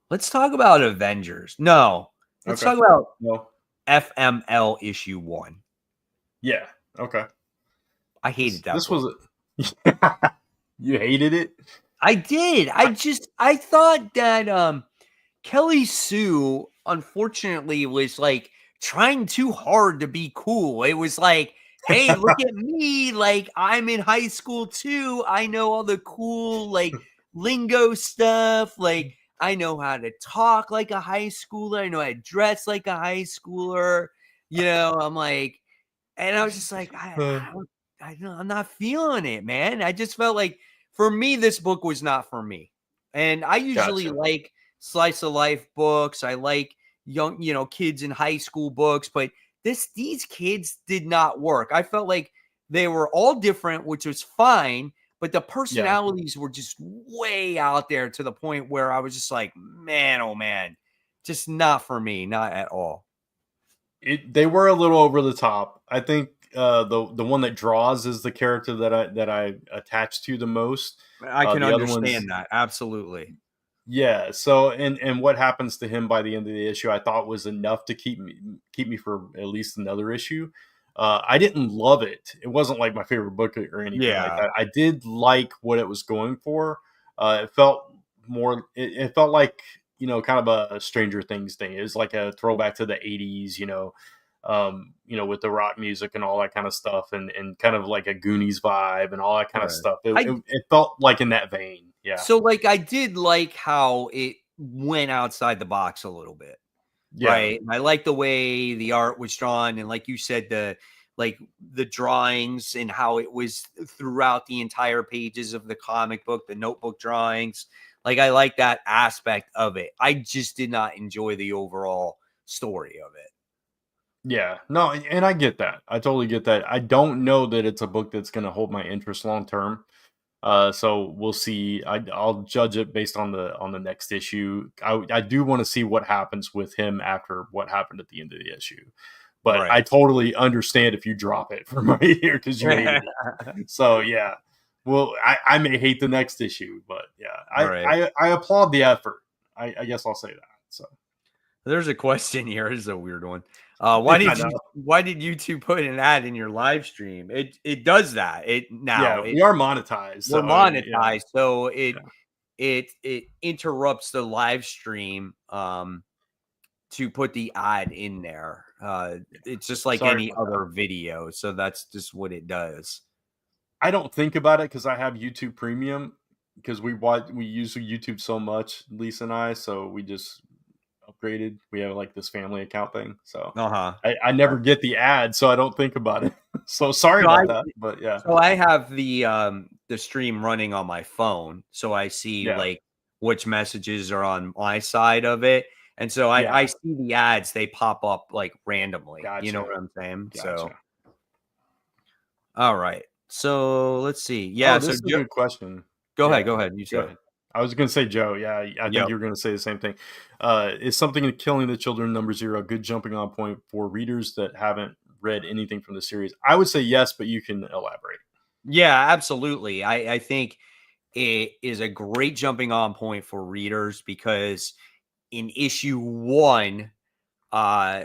let's talk about Avengers. No, let's Okay. talk about Well, FML issue 1. yeah. Okay. I hated that This book. was you hated it? I did. I thought that Kelly Sue unfortunately was like trying too hard to be cool. It was like, hey, look at me. Like, I'm in high school too. I know all the cool, like, lingo stuff. Like, I know how to talk like a high schooler. I know how to dress like a high schooler. I'm like, and I was just like, I'm not feeling it, man. I just felt like for me, this book was not for me. And I usually Gotcha. like slice of life books. I like young, kids in high school books, but these kids did not work. I felt like they were all different, which was fine, but the Yeah. personalities were just way out there to the point where I was just like, man, oh man, just not for me, not at all. They were a little over the top. I think the one that draws is the character that I attach to the most. I can The other ones, understand that. Absolutely. yeah. So and what happens to him by the end of the issue, I thought was enough to keep me for at least another issue. I didn't love it. It wasn't like my favorite book or anything like Yeah. that. I did like what it was going for. It felt more. It felt like kind of a Stranger Things thing. It was like a throwback to the '80s. With the rock music and all that kind of stuff, and kind of like a Goonies vibe and all that kind of Right. stuff. It, I it, it felt like in that vein. Yeah. So, like, I did like how it went outside the box a little bit, Yeah. right? I like the way the art was drawn, and like you said, the drawings and how it was throughout the entire pages of the comic book, the notebook drawings. Like, I like that aspect of it. I just did not enjoy the overall story of it. Yeah, no, and I get that. I totally get that. I don't know that it's a book that's going to hold my interest long term. So we'll see. I'll judge it based on the next issue. I do want to see what happens with him after what happened at the end of the issue. But I Right. totally understand if you drop it from right here because you hated it. So yeah, well, I may hate the next issue, but yeah, Right. I applaud the effort. I guess I'll say that. So There's a question here. This is a weird one. I know. Why did you two put an ad in your live stream? It does that. It now Yeah, it we are monetized. we're So yeah, monetized, so yeah. it interrupts the live stream to put the ad in there. It's just like Sorry any about that. other video, so that's just what it does. I don't think about it because I have YouTube Premium because we use YouTube so much, Lisa and I. So we just upgraded. We have like this family account thing. So Uh-huh. I never get the ad, so I don't think about it. So sorry So I about that. But yeah, so I have the stream running on my phone, so I see yeah, like which messages are on my side of it. And so I yeah. see the ads, they pop up like randomly. You know Gotcha, what I'm saying? So gotcha. all right. So let's see. Yeah, Oh, so this is a good question. go ahead, Yeah, go ahead. You go say ahead. it. I was going to say Joe. Yeah, I think Yep. you were going to say the same thing. Is something in Killing the Children number 0 a good jumping on point for readers that haven't read anything from the series? I would say yes, but you can elaborate. Yeah, absolutely. I think it is a great jumping on point for readers because in issue 1,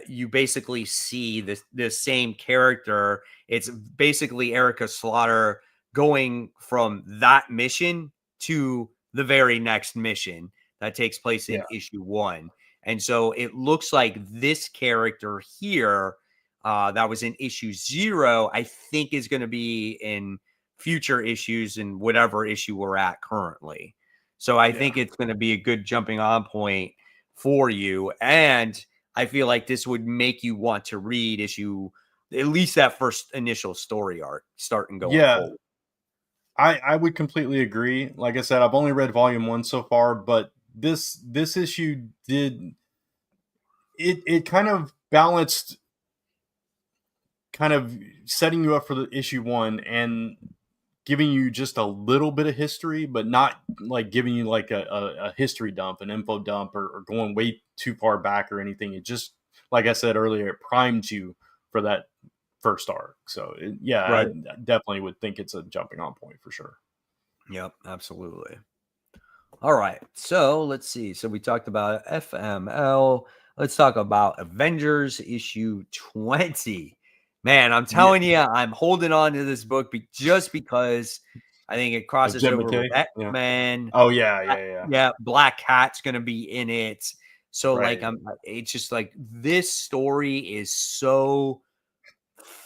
you basically see the same character. It's basically Erica Slaughter going from that mission to the very next mission that takes place Yeah, in issue 1. And so it looks like this character here, that was in issue 0, I think is going to be in future issues in whatever issue we're at currently. So I yeah, think it's going to be a good jumping on point for you. And I feel like this would make you want to read issue, at least that first initial story arc, starting going yeah. forward. I would completely agree. Like I said, I've only read volume 1 so far, but this issue did it kind of balanced, kind of setting you up for the issue 1 and giving you just a little bit of history, but not like giving you like a history dump, an info dump, or going way too far back or anything. It just, like I said earlier, it primes you for that first arc. So yeah, I Right. definitely would think it's a jumping on point for sure. Yep, absolutely. All right. So let's see. So we talked about FML. Let's talk about Avengers issue 20. Man, I'm Yeah, telling you, I'm holding on to this book just because I think it of crosses Jed over with McKay. Yeah. X-Men. Oh yeah, yeah, yeah. Yeah, Black Cat's gonna be in it. So like Right. I'm it's just like this story is so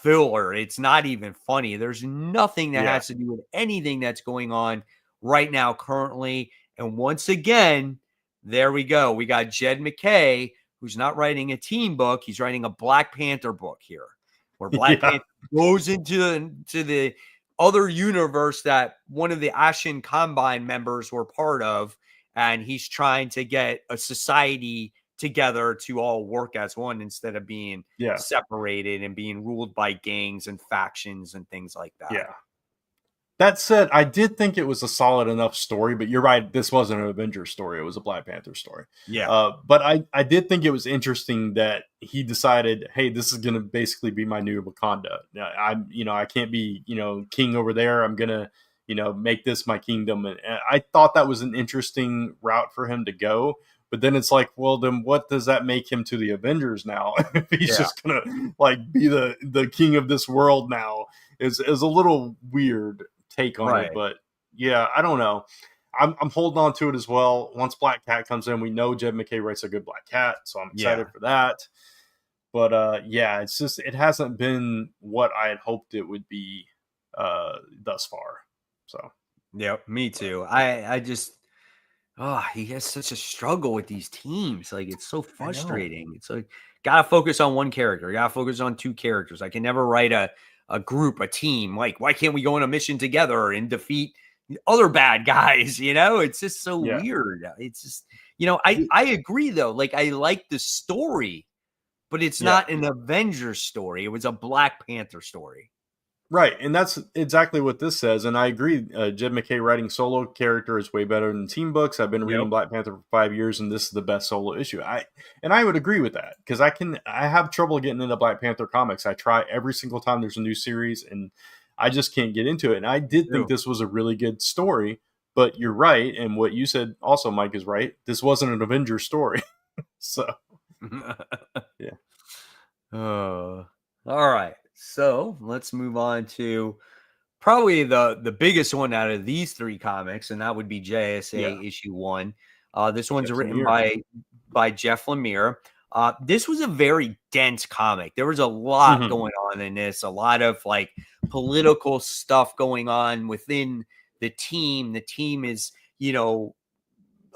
filler. It's not even funny. There's nothing that Yeah. has to do with anything that's going on right now currently. And once again, there we go. We got Jed McKay, who's not writing a team book. He's writing a Black Panther book here, where Black Yeah. Panther goes into the other universe that one of the Ashen Combine members were part of. And he's trying to get a society together to all work as one instead of being Yeah. separated and being ruled by gangs and factions and things like that. Yeah. That said, I did think it was a solid enough story, but you're right. This wasn't an Avengers story; it was a Black Panther story. Yeah. But I did think it was interesting that he decided, hey, this is going to basically be my new Wakanda. I can't be king over there. I'm gonna make this my kingdom, and I thought that was an interesting route for him to go. But then it's like, well, then what does that make him to the Avengers now? If he's Yeah. just gonna like be the king of this world now, is a little weird take on it. Right. But yeah, I don't know. I'm holding on to it as well. Once Black Cat comes in, we know Jed McKay writes a good Black Cat, so I'm Yeah. excited for that. But yeah, it's just it hasn't been what I had hoped it would be thus far. So Yep. Me too. I just he has such a struggle with these teams. Like it's so I know. frustrating. It's like gotta focus on one character, gotta focus on two characters. I can never write a group, a team. Like, why can't we go on a mission together and defeat other bad guys? It's just so Yeah. weird. It's just, I agree though. Like, I like the story, but it's Yeah. not an Avengers story. It was a Black Panther story. Right, and that's exactly what this says, and I agree. Jed McKay writing solo character is way better than team books. I've been reading Yep. Black Panther for 5 years, and this is the best solo issue. I would agree with that because I have trouble getting into Black Panther comics. I try every single time there's a new series, and I just can't get into it. And I did think True. this was a really good story, but you're right, and what you said also, Mike, is right. This wasn't an Avengers story, so yeah, All right. So let's move on to probably the biggest one out of these three comics, and that would be yeah, JSA issue 1. This one's Jeff written Lemire, by Jeff Lemire. This was a very dense comic. There was a lot mm-hmm. going on in this, a lot of like political stuff going on within the team. The team is,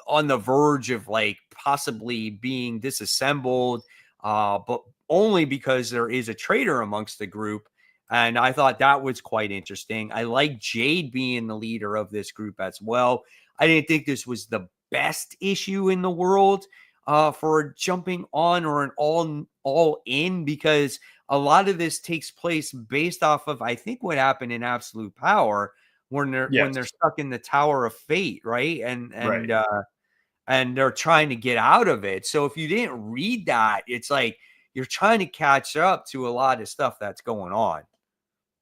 on the verge of like possibly being disassembled, but only because there is a traitor amongst the group. And I thought that was quite interesting. I like Jade being the leader of this group as well. I didn't think this was the best issue in the world for jumping on or an all in, because a lot of this takes place based off of, I think, what happened in Absolute Power when they're Yes, stuck in the Tower of Fate, right? right. And they're trying to get out of it. So if you didn't read that, it's like you're trying to catch up to a lot of stuff that's going on.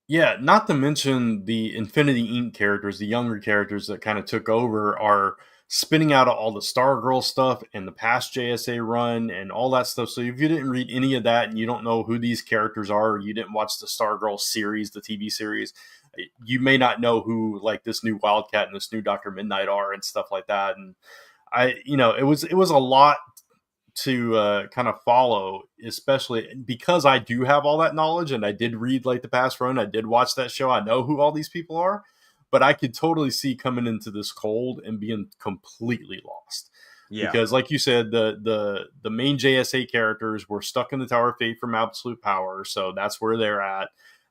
Yeah, not to mention the Infinity Inc. characters, the younger characters that kind of took over, are spinning out all the Stargirl stuff and the past JSA run and all that stuff. So if you didn't read any of that and you don't know who these characters are, or you didn't watch the Stargirl series, the TV series, you may not know who like this new Wildcat and this new Dr. Midnight are and stuff like that. And it was a lot to kind of follow, especially because I do have all that knowledge and I did read like the past run. I did watch that show. I know who all these people are, but I could totally see coming into this cold and being completely lost. Yeah. Because, like you said, the main JSA characters were stuck in the Tower of Fate from Absolute Power, so that's where they're at.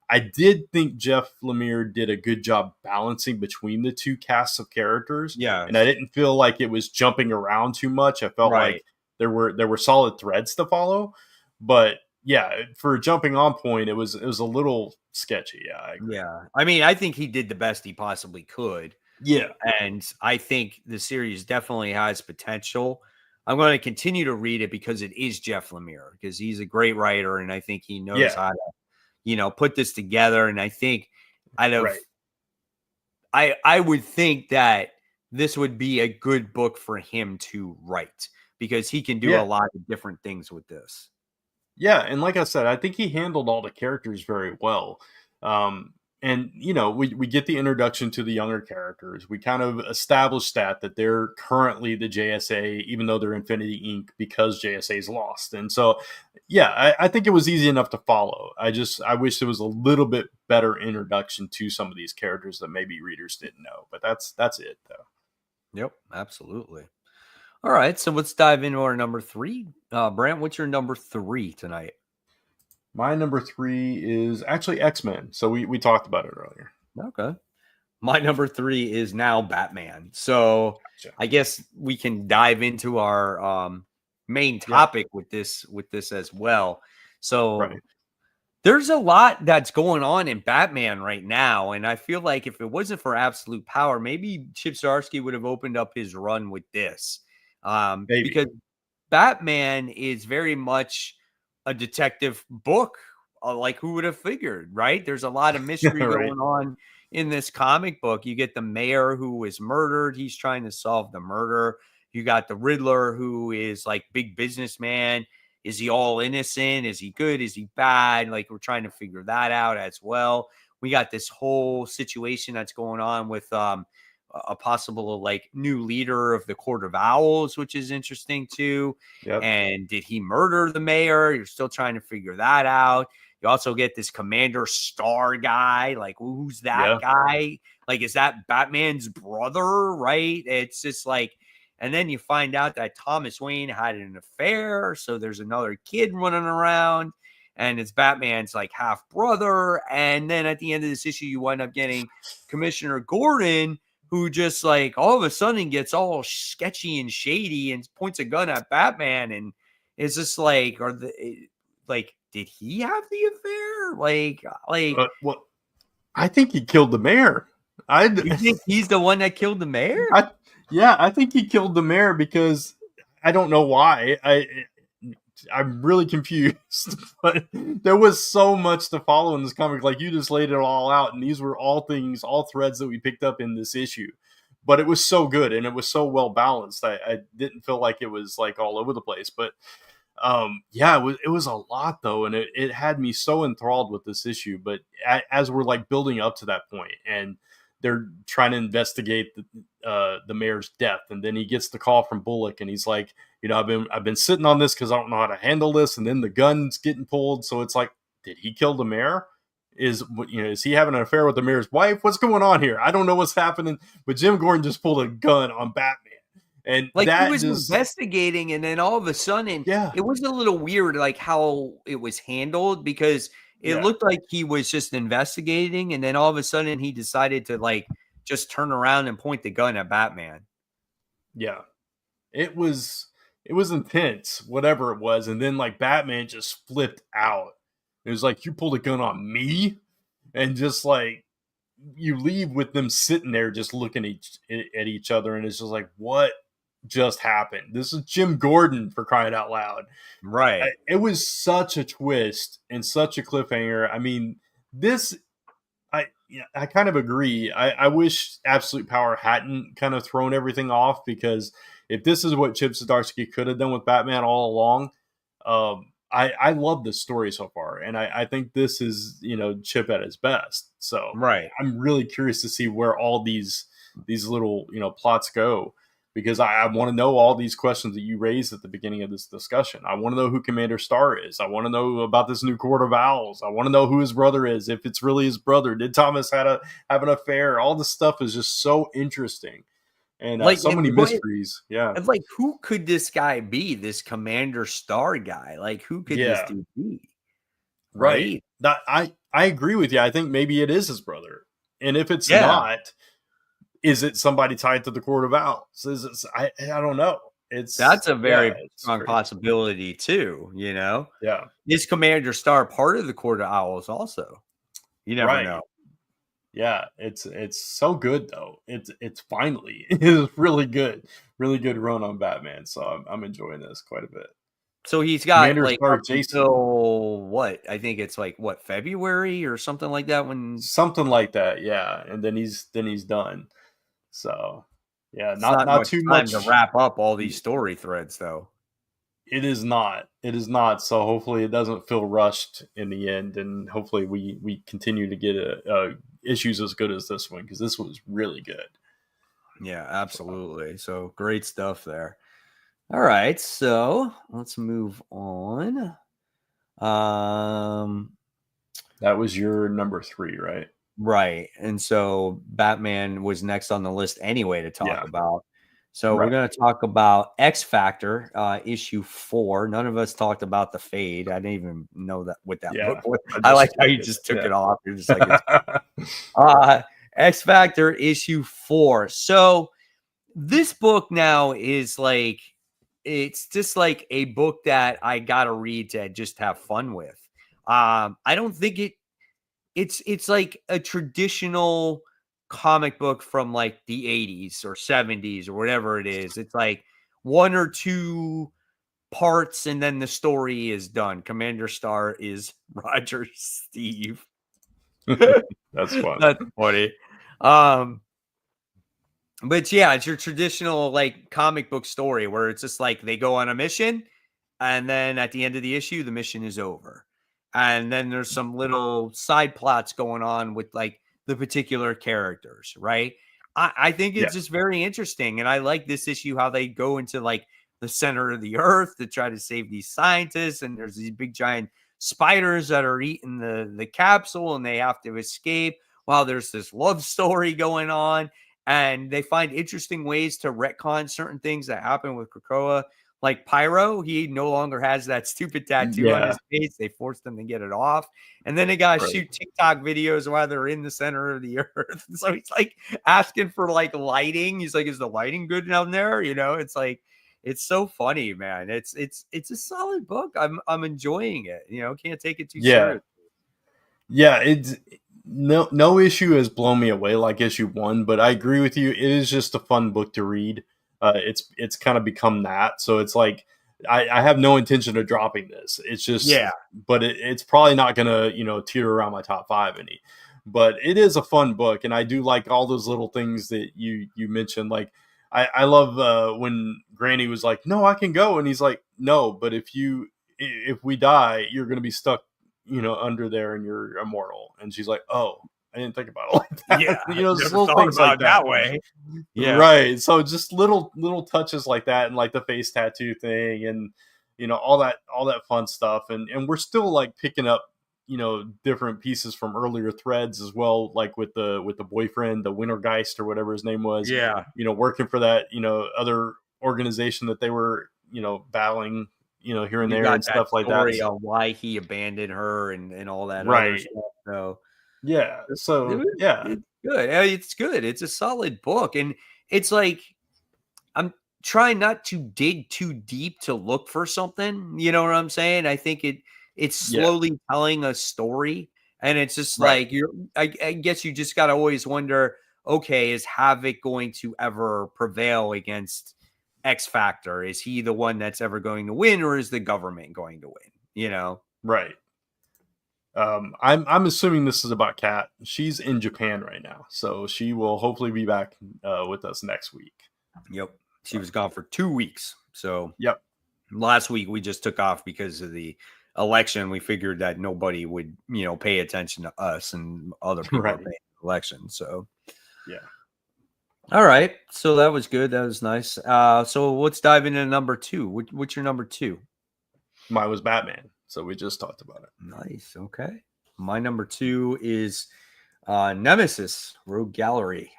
I did think Jeff Lemire did a good job balancing between the two casts of characters, and I Yes. didn't feel like it was jumping around too much. I felt like Right. there were solid threads to follow, but yeah, for a jumping on point, it was a little sketchy. Yeah, I agree. Yeah. I mean, I think he did the best he possibly could. Yeah, And I think the series definitely has potential. I'm going to continue to read it because it is Jeff Lemire, because he's a great writer. And I think he knows yeah, how to, put this together. And I think out of right. I would think that this would be a good book for him to write, because he can do a Yeah, lot of different things with this. yeah, and like I said, I think he handled all the characters very well. And we get the introduction to the younger characters. We kind of established that they're currently the JSA, even though they're Infinity Inc. because JSA is lost. And so, yeah, I think it was easy enough to follow. I wish there was a little bit better introduction to some of these characters that maybe readers didn't know. But that's it though. Yep, absolutely. All right, so let's dive into our number 3. Brant, what's your number 3 tonight? My number 3 is actually X-Men. So we talked about it earlier. Okay. My number 3 is now Batman. So Gotcha. I guess we can dive into our main Yeah. topic with this as well. So Right. there's a lot that's going on in Batman right now, and I feel like if it wasn't for Absolute Power, maybe Chip Zdarsky would have opened up his run with this, Maybe. because Batman is very much a detective book. Like, who would have figured, right? There's a lot of mystery Right. going on in this comic book. You get the mayor who was murdered. He's trying to solve the murder. You got the Riddler, who is like big businessman. Is he all innocent? Is he good? Is he bad? Like, we're trying to figure that out as well. We got this whole situation that's going on with a possible like new leader of the Court of Owls, which is interesting too. Yep. And did he murder the mayor? You're still trying to figure that out. You also get this Commander Star guy. Like, who's that Yeah. guy? Like, is that Batman's brother? Right? It's just like, and then you find out that Thomas Wayne had an affair. So there's another kid running around, and it's Batman's like half brother. And then at the end of this issue, you wind up getting Commissioner Gordon, who just like all of a sudden gets all sketchy and shady and points a gun at Batman. And it's just like, did he have the affair? Like, Well, I think he killed the mayor. You think he's the one that killed the mayor? I think he killed the mayor because I don't know why. I'm really confused, but there was so much to follow in this comic. Like, you just laid it all out, and these were all things, all threads that we picked up in this issue. But it was so good, and it was so well balanced. I didn't feel like it was like all over the place. But yeah, it was a lot though, and it had me so enthralled with this issue. But as we're like building up to that point, and they're trying to investigate the mayor's death, and then he gets the call from Bullock, and he's like, I've been sitting on this because I don't know how to handle this, and then the gun's getting pulled, so it's like, did he kill the mayor? Is he having an affair with the mayor's wife? What's going on here? I don't know what's happening, but Jim Gordon just pulled a gun on Batman, and like he that was just investigating, and then all of a sudden, yeah, it was a little weird, like how it was handled, because it looked like he was just investigating, and then all of a sudden he decided to like just turn around and point the gun at Batman. Yeah, it was intense, whatever it was, and then like Batman just flipped out. It was like, you pulled a gun on me, and just like you leave with them sitting there just looking at each other, and it's just like, what just happened? This is Jim Gordon, for crying out loud. Right. It was such a twist and such a cliffhanger. I mean, this I kind of agree. I wish Absolute Power hadn't kind of thrown everything off, because if this is what Chip Zdarsky could have done with Batman all along, I love this story so far, and I think this is Chip at his best. So Right. I'm really curious to see where all these little plots go, because I want to know all these questions that you raised at the beginning of this discussion. I want to know who Commander Starr is. I want to know about this new Court of Owls. I want to know who his brother is, if it's really his brother. Did Thomas have an affair? All this stuff is just so interesting, and Like, so many mysteries. Yeah. Like, who could this guy be? This Commander Starr guy? Like, who could this dude be? Right. That I agree with you. I think maybe it is his brother, and if it's not, is it somebody tied to the Court of Owls? I don't know. That's a very strong possibility too. Yeah. Is Commander Starr part of the Court of Owls also? You never know. Yeah, it's so good though. It's finally it's really good run on Batman. So I'm enjoying this quite a bit. So he's got Commander like Starr up until what? I think it's like what, February or something like that. Something like that, yeah. And then he's done. So yeah, not too much much to wrap up all these story threads though. It is not. So hopefully it doesn't feel rushed in the end, and hopefully we continue to get issues as good as this one, because this was really good. Yeah, absolutely. So great stuff there. All right, so let's move on. That was your number 3, right? Right. And so Batman was next on the list anyway to talk about. So we're going to talk about X Factor, issue 4. None of us talked about the Fade. I didn't even know that what that book was. I like how you just took it off. You're just like, X Factor issue 4. So this book now is like, it's just like a book that I got to read to just have fun with. I don't think it's like a traditional comic book from like the 80s or 70s or whatever it is. It's like 1 or 2 parts and then the story is done. Commander Starr is Roger Steve. That's funny. That's funny. But yeah, it's your traditional like comic book story where it's just like they go on a mission, and then at the end of the issue, the mission is over. And then there's some little side plots going on with like the particular characters, right? I think it's just very interesting. And I like this issue, how they go into like the center of the earth to try to save these scientists. And there's these big giant spiders that are eating the capsule, and they have to escape while there's this love story going on. And they find interesting ways to retcon certain things that happen with Krakoa. Like Pyro, he no longer has that stupid tattoo on his face. They forced him to get it off. And then they got to shoot TikTok videos while they're in the center of the earth. So he's like asking for like lighting. He's like, is the lighting good down there? It's like, it's so funny, man. It's a solid book. I'm enjoying it. Can't take it too seriously. Yeah, no issue has blown me away like issue 1, but I agree with you. It is just a fun book to read. It's kind of become that. So it's like I have no intention of dropping this. It's just, Yeah. but it's probably not gonna teeter around my top 5 any. But it is a fun book, and I do like all those little things that you mentioned. Like I love when Granny was like, "No, I can go," and he's like, "No, but if we die, you're gonna be stuck, under there, and you're immortal." And she's like, "Oh, I didn't think about it like that." Yeah. Just Never little thought things about like it that that. way. Yeah. Right. So just little touches like that, and like the face tattoo thing, and all that fun stuff, and we're still like picking up different pieces from earlier threads as well, like with the boyfriend, the Wintergeist or whatever his name was, Yeah. working for that other organization that they were battling here and You there got and that stuff like that. story on why he abandoned her and all that other Right. stuff. So Yeah. it So was, yeah. it's good. It's good. It's a solid book. And it's like I'm trying not to dig too deep to look for something. You know what I'm saying? I think it's Yeah. slowly telling a story. And it's just Right. like I guess you just gotta always wonder, okay, is Havoc going to ever prevail against X Factor? Is he the one that's ever going to win, or is the government going to win? You know? Right. I'm assuming this is about Kat. She's in Japan right now, so she will hopefully be back with us next week. Yep. She was gone for 2 weeks. So Yep. last week we just took off because of the election. We figured that nobody would, pay attention to us and other people Right. are paying the election. So Yeah. all right. So that was good. That was nice. So let's dive into number 2. What's your number 2? Mine was Batman, so we just talked about it. Nice. Okay. My number 2 is Nemesis Rogue Gallery.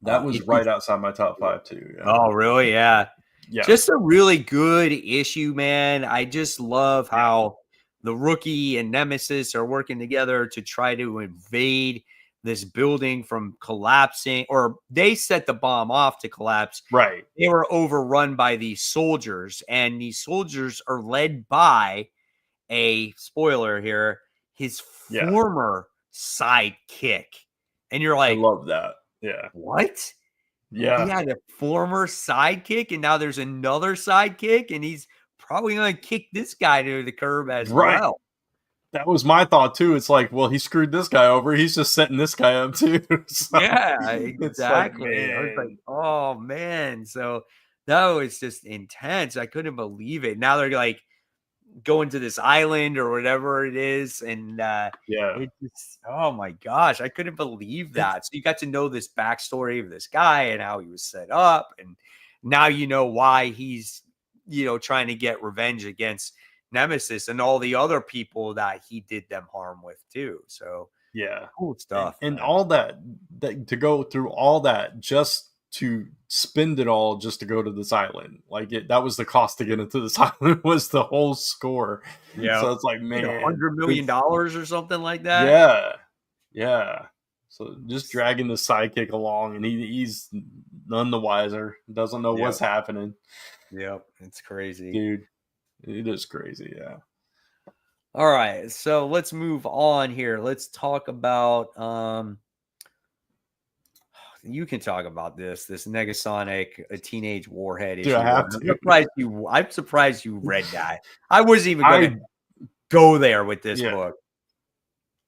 That was right outside my top 5 too. Yeah. Oh, really? Yeah. Yeah. Just a really good issue, man. I just love how the Rookie and Nemesis are working together to try to invade this building from collapsing, or they set the bomb off to collapse. Right. They were overrun by these soldiers, and these soldiers are led by a spoiler here, his former sidekick. And you're like, I love that. Yeah. what? Yeah. He had a former sidekick, and now there's another sidekick, and he's probably going to kick this guy to the curb as well. That was my thought too. It's like, well, he screwed this guy over. He's just setting this guy up too. So yeah, exactly. Like, I was like, oh man. So that was just intense. I couldn't believe it. Now they're like going to this island or whatever it is, and it just, oh my gosh, I couldn't believe that. So you got to know this backstory of this guy and how he was set up, and now you know why he's trying to get revenge against Nemesis and all the other people that he did them harm with too. So yeah, cool stuff. And all that to go through all that just to spend it all just to go to this island. Like that was the cost to get into this island, was the whole score. Yeah. So it's like, man, $100 million or something like that. Yeah. Yeah. So just dragging the sidekick along, and he's none the wiser. Doesn't know what's happening. Yep. It's crazy. Dude, it is crazy. Yeah. All right. So let's move on here. Let's talk about you can talk about this Negasonic, a teenage warhead issue. I have to. I'm surprised you read that. I wasn't even going to go there with this book.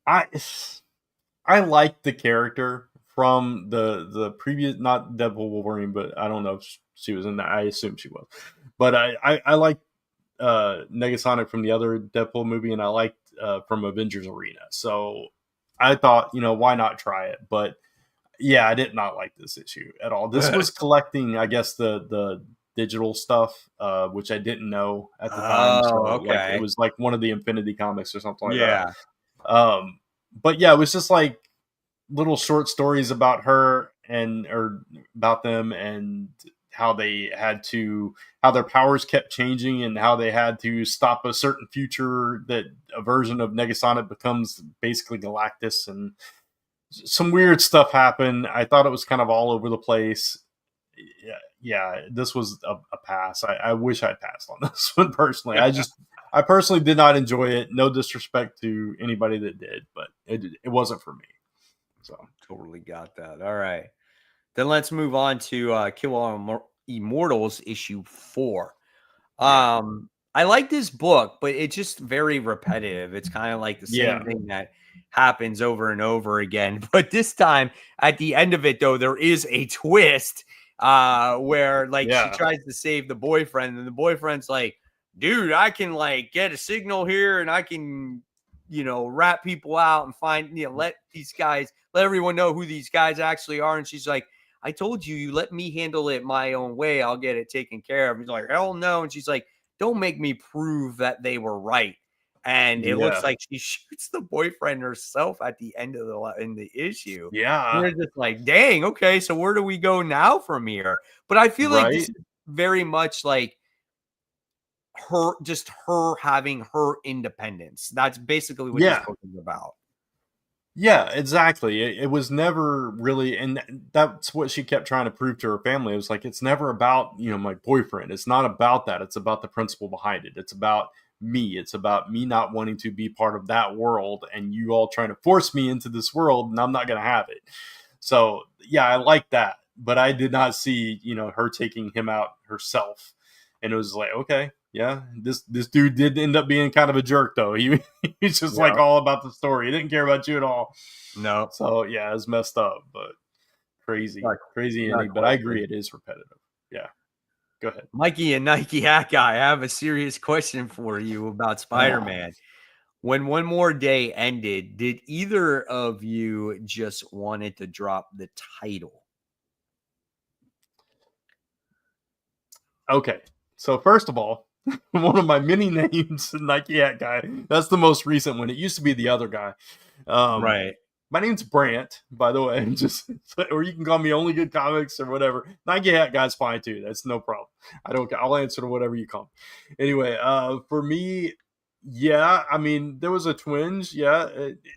I like the character from the previous, not Deadpool Wolverine, but I don't know if she was in that. I assume she was. But I like Negasonic from the other Deadpool movie, and I liked from Avengers Arena. So I thought, why not try it? But yeah, I did not like this issue at all. This was collecting, I guess, the digital stuff, which I didn't know at the time. So okay. It was like one of the Infinity comics or something like that. But yeah, it was just like little short stories about her or about them, and how their powers kept changing, and how they had to stop a certain future that a version of Negasonic becomes basically Galactus, and some weird stuff happened. I thought it was kind of all over the place. Yeah, this was a pass. I wish I'd passed on this one personally. I personally did not enjoy it. No disrespect to anybody that did, but it wasn't for me. So totally got that. All right. Then let's move on to Kill All Immortals issue 4. yeah, I like this book, but it's just very repetitive. It's kind of like the same yeah, thing that happens over and over again. But this time, at the end of it, though, there is a twist where like she yeah, tries to save the boyfriend, and the boyfriend's like, dude, I can like get a signal here and I can, rat people out and find, let everyone know who these guys actually are. And she's like, I told you, let me handle it my own way. I'll get it taken care of. He's like, hell no. And she's like, don't make me prove that they were right. And it looks yeah, like she shoots the boyfriend herself at the end of the issue. And yeah. you're just like, dang, okay, so where do we go now from here? But I feel like this Right? is very much like her having her independence. That's basically what this Yeah. book is about. Yeah, exactly. It was never really, and that's what she kept trying to prove to her family. It was like, it's never about, my boyfriend. It's not about that. It's about the principle behind it. It's about me. It's about me not wanting to be part of that world and you all trying to force me into this world and I'm not going to have it. So, yeah, I like that. But I did not see, her taking him out herself. And it was like, okay, yeah, this dude did end up being kind of a jerk, though. He's just like Yeah. all about the story. He didn't care about you at all. No. So yeah, it's messed up, but crazy Not ending. But I agree, it is repetitive. Yeah, go ahead. Mikey and Nike Hat Guy, I have a serious question for you about Spider-Man. When One More Day ended, did either of you just wanted to drop the title? Okay, so first of all, one of my many names, Nike Hat Guy. That's the most recent one. It used to be the other guy. Right. My name's Brant, by the way. Just or you can call me Only Good Comics or whatever. Nike Hat Guy's fine too. That's no problem. I'll answer to whatever you call me. Anyway, for me, yeah. I mean, there was a twinge. Yeah,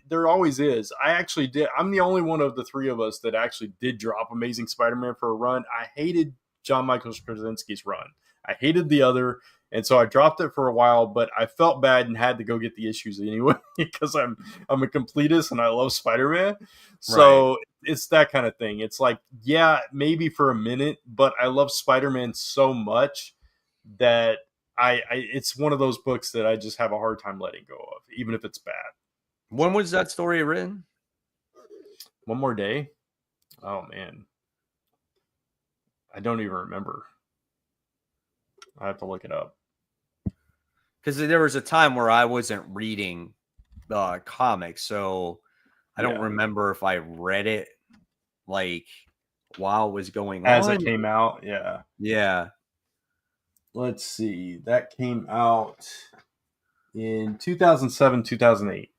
there always is. I actually did. I'm the only one of the three of us that actually did drop Amazing Spider-Man for a run. I hated John Michael Straczynski's run. I hated the other. And so I dropped it for a while, but I felt bad and had to go get the issues anyway because I'm a completist and I love Spider-Man. So Right. it's that kind of thing. It's like, yeah, maybe for a minute, but I love Spider-Man so much that I it's one of those books that I just have a hard time letting go of, even if it's bad. When was that story written? One More Day. Oh man, I don't even remember. I have to look it up. Because there was a time where I wasn't reading comics, so I don't remember if I read it like while it was going As on. it came out. Yeah. Yeah. Let's see. That came out in 2007, 2008.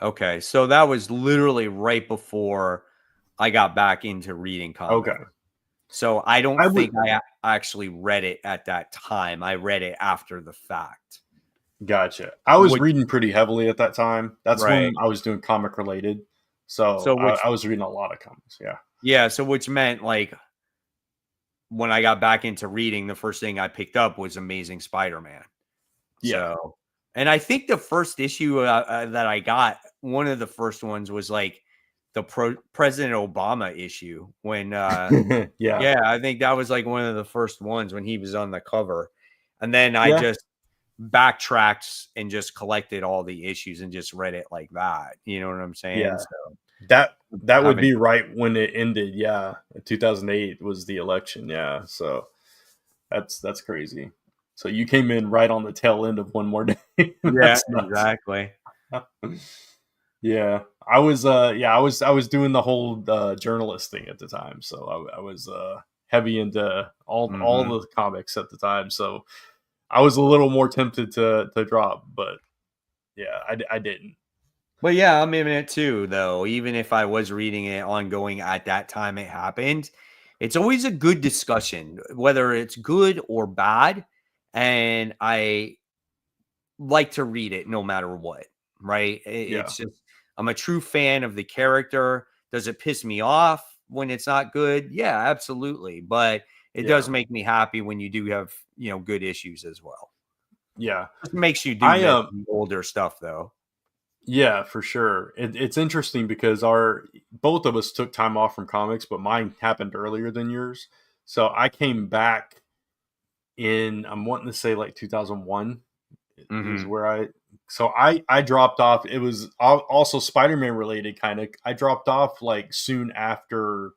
Okay, so that was literally right before I got back into reading comics. Okay. So I don't think I actually read it at that time. I read it after the fact. Gotcha. I was reading pretty heavily at that time. That's when I was doing comic related. So I was reading a lot of comics. Yeah. Yeah. So which meant like when I got back into reading, the first thing I picked up was Amazing Spider-Man. Yeah. So, and I think the first issue that I got, one of the first ones was like the President Obama issue when, yeah, I think that was like one of the first ones when he was on the cover. And then I just backtracked and just collected all the issues and just read it like that. You know what I'm saying? Yeah. So that would be right when it ended. Yeah. 2008 was the election. Yeah. So that's crazy. So you came in right on the tail end of One More Day. Yeah, exactly. Yeah. I was doing the whole journalist thing at the time. So I was heavy into all the comics at the time. So I was a little more tempted to drop, but yeah, I didn't. But yeah, I'm in it too, though. Even if I was reading it ongoing at that time it happened, it's always a good discussion, whether it's good or bad. And I like to read it no matter what, right? It's just, I'm a true fan of the character. Does it piss me off when it's not good? Yeah, absolutely. But it does make me happy when you do have, good issues as well. Yeah. It makes you do I miss the older stuff though. Yeah, for sure. It's interesting because our both of us took time off from comics, but mine happened earlier than yours. So I came back in, I'm wanting to say like 2001 is Mm-hmm. where I dropped off. It was also Spider-Man related kind of. I dropped off like soon after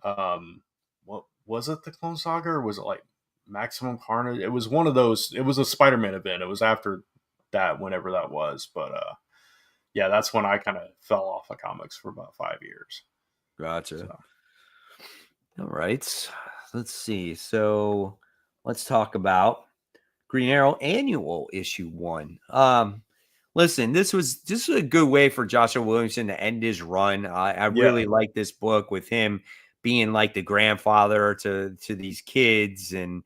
what was it, the Clone Saga, or was it like Maximum Carnage? It was one of those. It was a Spider-Man event. It was after that, whenever that was. But yeah, that's when I kind of fell off of comics for about 5 years. Gotcha. So All right. Let's see. So let's talk about Green Arrow Annual Issue 1. Listen, this was a good way for Joshua Williamson to end his run. I yeah, really like this book with him being like the grandfather to these kids, and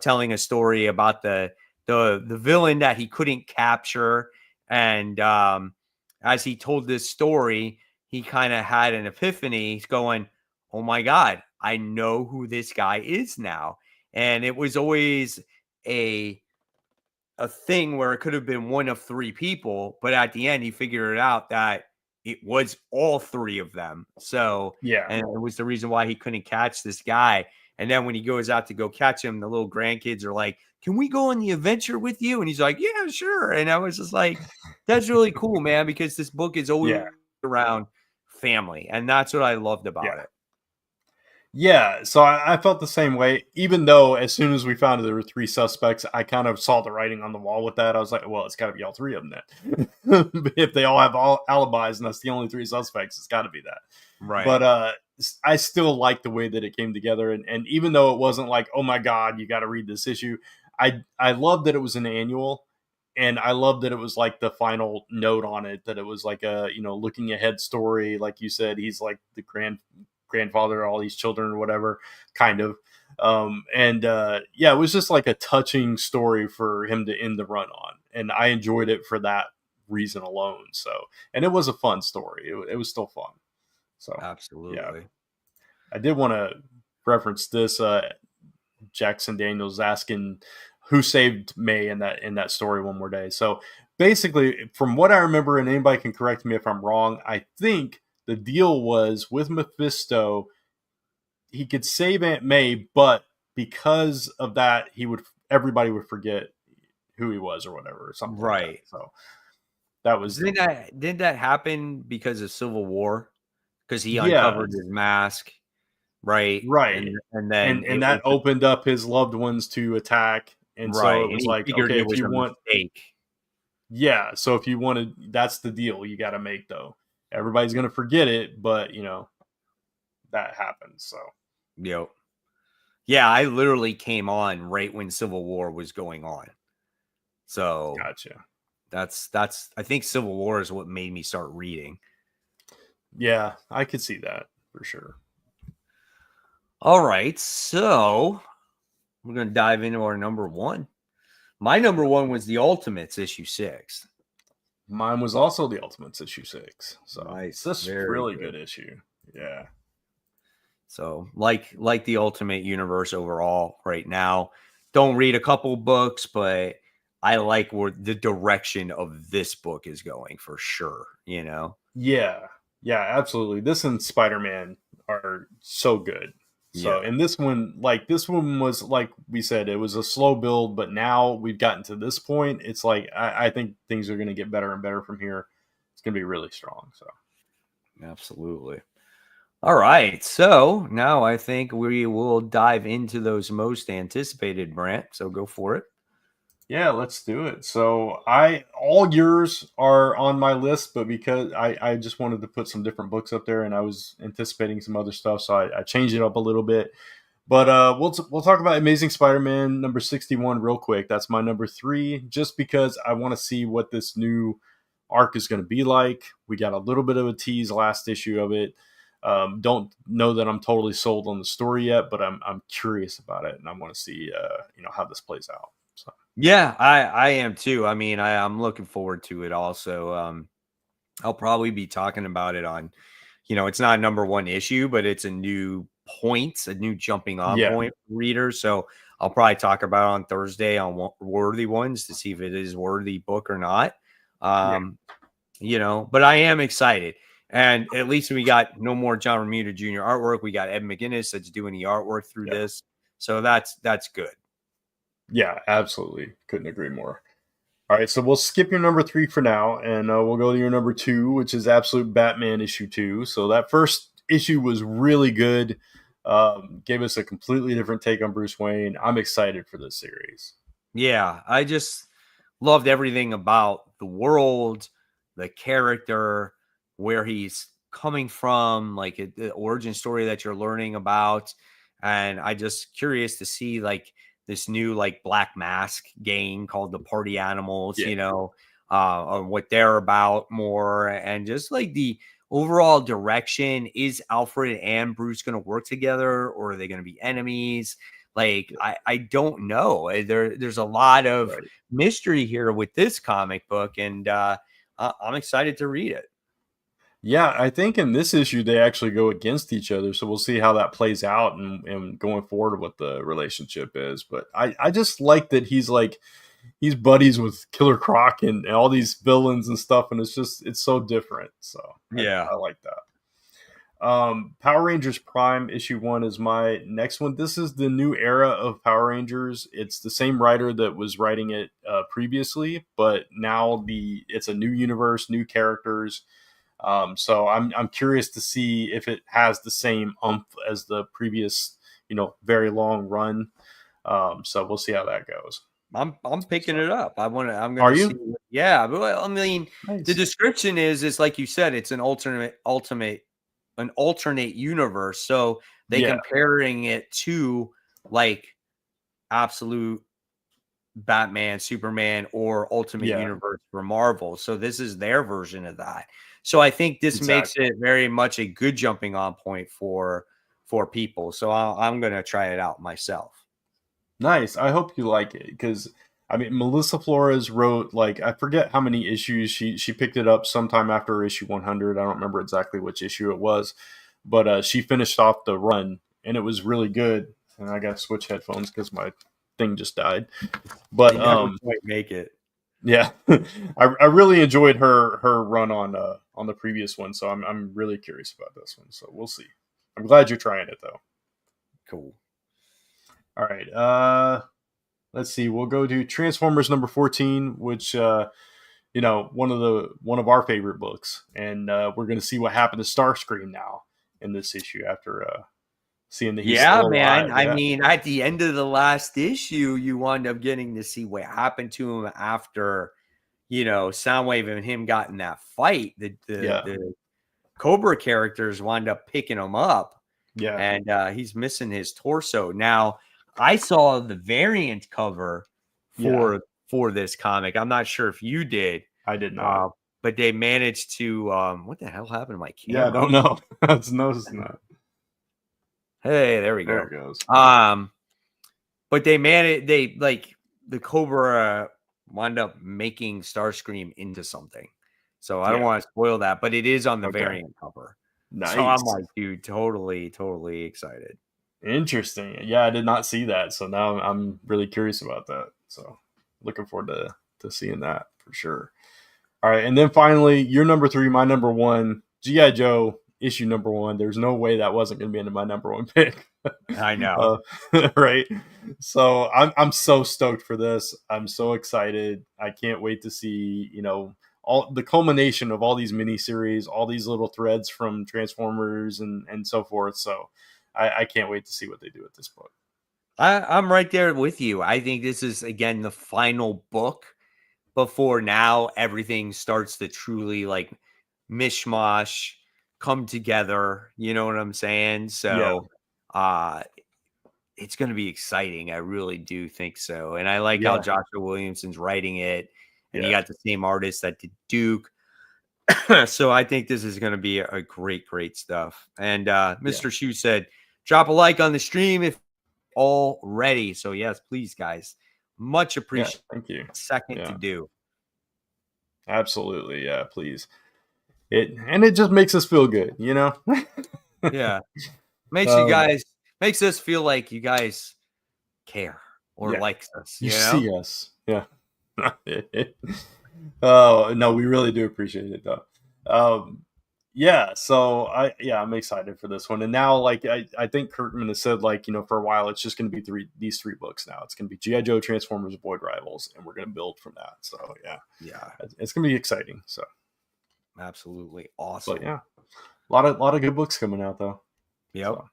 telling a story about the villain that he couldn't capture. And as he told this story, he kind of had an epiphany. He's going, "Oh my God, I know who this guy is now." And it was always a thing where it could have been one of three people, but at the end he figured it out that it was all three of them. So, yeah, and it was the reason why he couldn't catch this guy. And then when he goes out to go catch him, the little grandkids are like, "Can we go on the adventure with you?" And he's like, "Yeah, sure." And I was just like, that's really cool, man, because this book is always yeah, around family. And that's what I loved yeah. about it. Yeah, so I felt the same way. Even though as soon as we found out there were three suspects, I kind of saw the writing on the wall with that. I was like, well, it's got to be all three of them then. If they all have all alibis and that's the only three suspects, it's got to be that. Right. But I still like the way that it came together. And even though it wasn't like, oh my God, you got to read this issue, I love that it was an annual. And I love that it was like the final note on it, that it was like a, looking ahead story. Like you said, he's like the grandfather of all these children or whatever, kind of. And yeah, it was just like a touching story for him to end the run on. And I enjoyed it for that reason alone. So, and it was a fun story. It was still fun. So, yeah, Absolutely. I did want to reference this. Jackson Daniels asking who saved May in that story one more day. So basically, from what I remember, and anybody can correct me if I'm wrong, I think the deal was with Mephisto, he could save Aunt May, but because of that, everybody would forget who he was or whatever, or something like that. Right. So that was Did that happen because of Civil War? Because he yeah, uncovered his mask, right? right. And then And it that opened, opened up his loved ones to attack. And so right, it and was he like, figured okay, it if was you a want, mistake. yeah, so if you wanted, that's the deal you got to make though. Everybody's going to forget it, but that happens. So Yep. Yeah, I literally came on right when Civil War was going on. So gotcha. that's I think Civil War is what made me start reading. Yeah, I could see that for sure. All right, so we're gonna dive into our number one. My number one was the Ultimates issue 6. Mine was also the Ultimates issue 6. So it's Nice, this very really good. good issue. Yeah. So like the Ultimate Universe overall right now. Don't read a couple books, but I like where the direction of this book is going for sure, Yeah. Yeah, absolutely. This and Spider-Man are so good. So, Yeah. and this one was like we said, it was a slow build, but now we've gotten to this point. It's like I think things are going to get better and better from here. It's going to be really strong. So, Absolutely. All right. So now I think we will dive into those most anticipated, Brant. So go for it. yeah, let's do it. So, all yours are on my list, but because I just wanted to put some different books up there, and I was anticipating some other stuff, so I changed it up a little bit. But we'll talk about Amazing Spider-Man number 61 real quick. That's my number 3, just because I want to see what this new arc is going to be like. We got a little bit of a tease last issue of it. Don't know that I'm totally sold on the story yet, but I'm curious about it, and I want to see how this plays out. So Yeah, I am too. I mean, I'm looking forward to it also. I'll probably be talking about it on, it's not a number one issue, but it's a new points, a new jumping on Yeah. point for readers. So I'll probably talk about it on Thursday on Worthy Ones to see if it is worthy book or not. But I am excited. And at least we got no more John Romita Jr. artwork. We got Ed McGuinness that's doing the artwork through this. So that's good. Yeah, absolutely. Couldn't agree more. All right, so we'll skip your number 3 for now, and we'll go to your number 2, which is Absolute Batman issue 2. So that first issue was really good. Gave us a completely different take on Bruce Wayne. I'm excited for this series. Yeah, I just loved everything about the world, the character, where he's coming from, like the origin story that you're learning about. And I just curious to see like this new like Black Mask gang called the Party Animals, or what they're about more, and just like the overall direction. Is Alfred and Bruce going to work together, or are they going to be enemies? Like, I don't know. There's a lot of mystery here with this comic book, and I'm excited to read it. Yeah, I think in this issue they actually go against each other, so we'll see how that plays out and going forward what the relationship is. But I just like that he's buddies with Killer Croc and all these villains and stuff, and it's so different. So I like that. Power Rangers Prime issue 1 is my next one. This is the new era of Power Rangers. It's the same writer that was writing it previously, but now it's a new universe, new characters. So I'm curious to see if it has the same oomph as the previous, very long run. So we'll see how that goes. I'm picking it up. I'm going Are to you? see. Yeah, but I mean, Nice. The description is like you said, it's an alternate universe. So they comparing it to like absolute Batman, Superman, or Ultimate Universe for Marvel. So this is their version of that. So I think this makes it very much a good jumping on point for people. So I'm going to try it out myself. Nice. I hope you like it because I mean Melissa Flores wrote I forget how many issues she picked it up sometime after issue 100. I don't remember exactly which issue it was, but she finished off the run and it was really good. And I got to switch headphones because my thing just died. But they never quite make it. Yeah, I really enjoyed her run on the previous one, so I'm really curious about this one. So we'll see. I'm glad you're trying it though. Cool. All right. Let's see. We'll go to Transformers number 14, which one of our favorite books, and we're going to see what happened to Starscream now in this issue after seeing that he's still man. alive. I mean, at the end of the last issue, you wind up getting to see what happened to him after, Soundwave and him got in that fight. The Cobra characters wind up picking him up. Yeah. And he's missing his torso. Now, I saw the variant cover for this comic. I'm not sure if you did. I did not. But they managed to what the hell happened to my camera? Yeah, I don't know. I was noticing that. Hey, there we go. There it goes. But the Cobra wound up making Starscream into something. So I don't want to spoil that, but it is on the variant cover. Nice. So I'm like, dude, totally excited. Interesting. Yeah, I did not see that. So now I'm really curious about that. So looking forward to seeing that for sure. All right. And then finally, your number 3, my number 1, G.I. Joe issue number 1. There's no way that wasn't going to be into my number 1 pick. I know. Right. So I'm so stoked for this. I'm so excited. I can't wait to see, all the culmination of all these miniseries, all these little threads from Transformers and so forth. So I can't wait to see what they do with this book. I'm right there with you. I think this is, again, the final book before now everything starts to truly like mishmash, come together. You know what I'm saying? So it's going to be exciting. I really do think so. And I like how Joshua Williamson's writing it. And you got the same artist that did Duke. So I think this is going to be a great stuff. And Mr. Shu said, drop a like on the stream if already. So yes, please, guys. Much appreciated. Thank you. Second to do. Absolutely. Yeah, please. It just makes us feel good, Yeah. makes us feel like you guys care or likes us, you see us. Yeah. Oh no, we really do appreciate it though. So I'm excited for this one. And now like I think Kirkman has said, like, for a while it's just gonna be these three books now. It's gonna be G.I. Joe, Transformers, Void Rivals, and we're gonna build from that. So it's gonna be exciting. So absolutely awesome. But a lot of good books coming out though. Yep. So.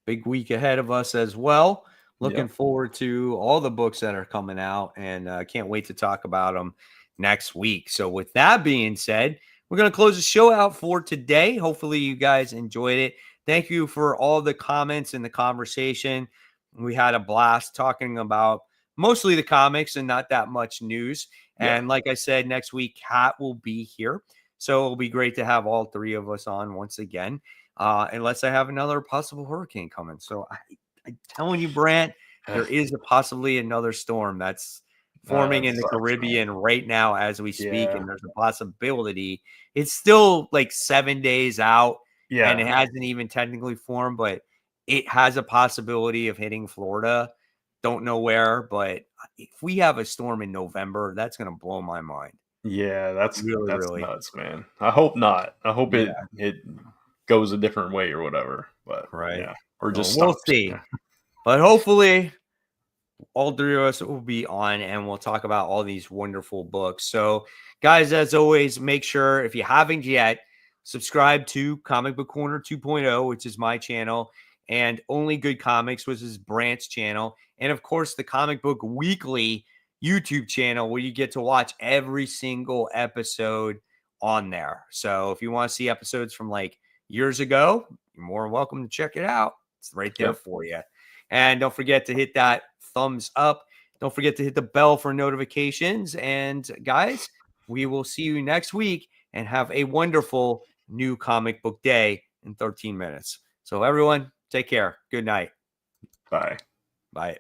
Big week ahead of us as well. Looking forward to all the books that are coming out, and can't wait to talk about them next week. So with that being said, we're going to close the show out for today. Hopefully you guys enjoyed it. Thank you for all the comments and the conversation. We had a blast talking about mostly the comics and not that much news. And like I said, next week, Kat will be here. So it'll be great to have all three of us on once again, unless I have another possible hurricane coming. So I'm telling you, Brant, there is possibly another storm that's forming in the Caribbean right now as we speak, and there's a possibility. It's still like 7 days out, and it hasn't even technically formed, but it has a possibility of hitting Florida. Don't know where, but if we have a storm in November, that's going to blow my mind. Yeah, that's really nuts, man. I hope not. I hope it goes a different way or whatever. But or just we'll see. But hopefully all three of us will be on and we'll talk about all these wonderful books. So guys, as always, make sure if you haven't yet, subscribe to Comic Book Corner 2.0, which is my channel, and Only Good Comics, which is Brant's channel. And of course, the Comic Book Weekly YouTube channel where you get to watch every single episode on there. So if you want to see episodes from like years ago, you're more than welcome to check it out. It's right there for you. And don't forget to hit that thumbs up. Don't forget to hit the bell for notifications. And guys, we will see you next week and have a wonderful new comic book day in 13 minutes. So everyone, take care. Good night. Bye. Bye.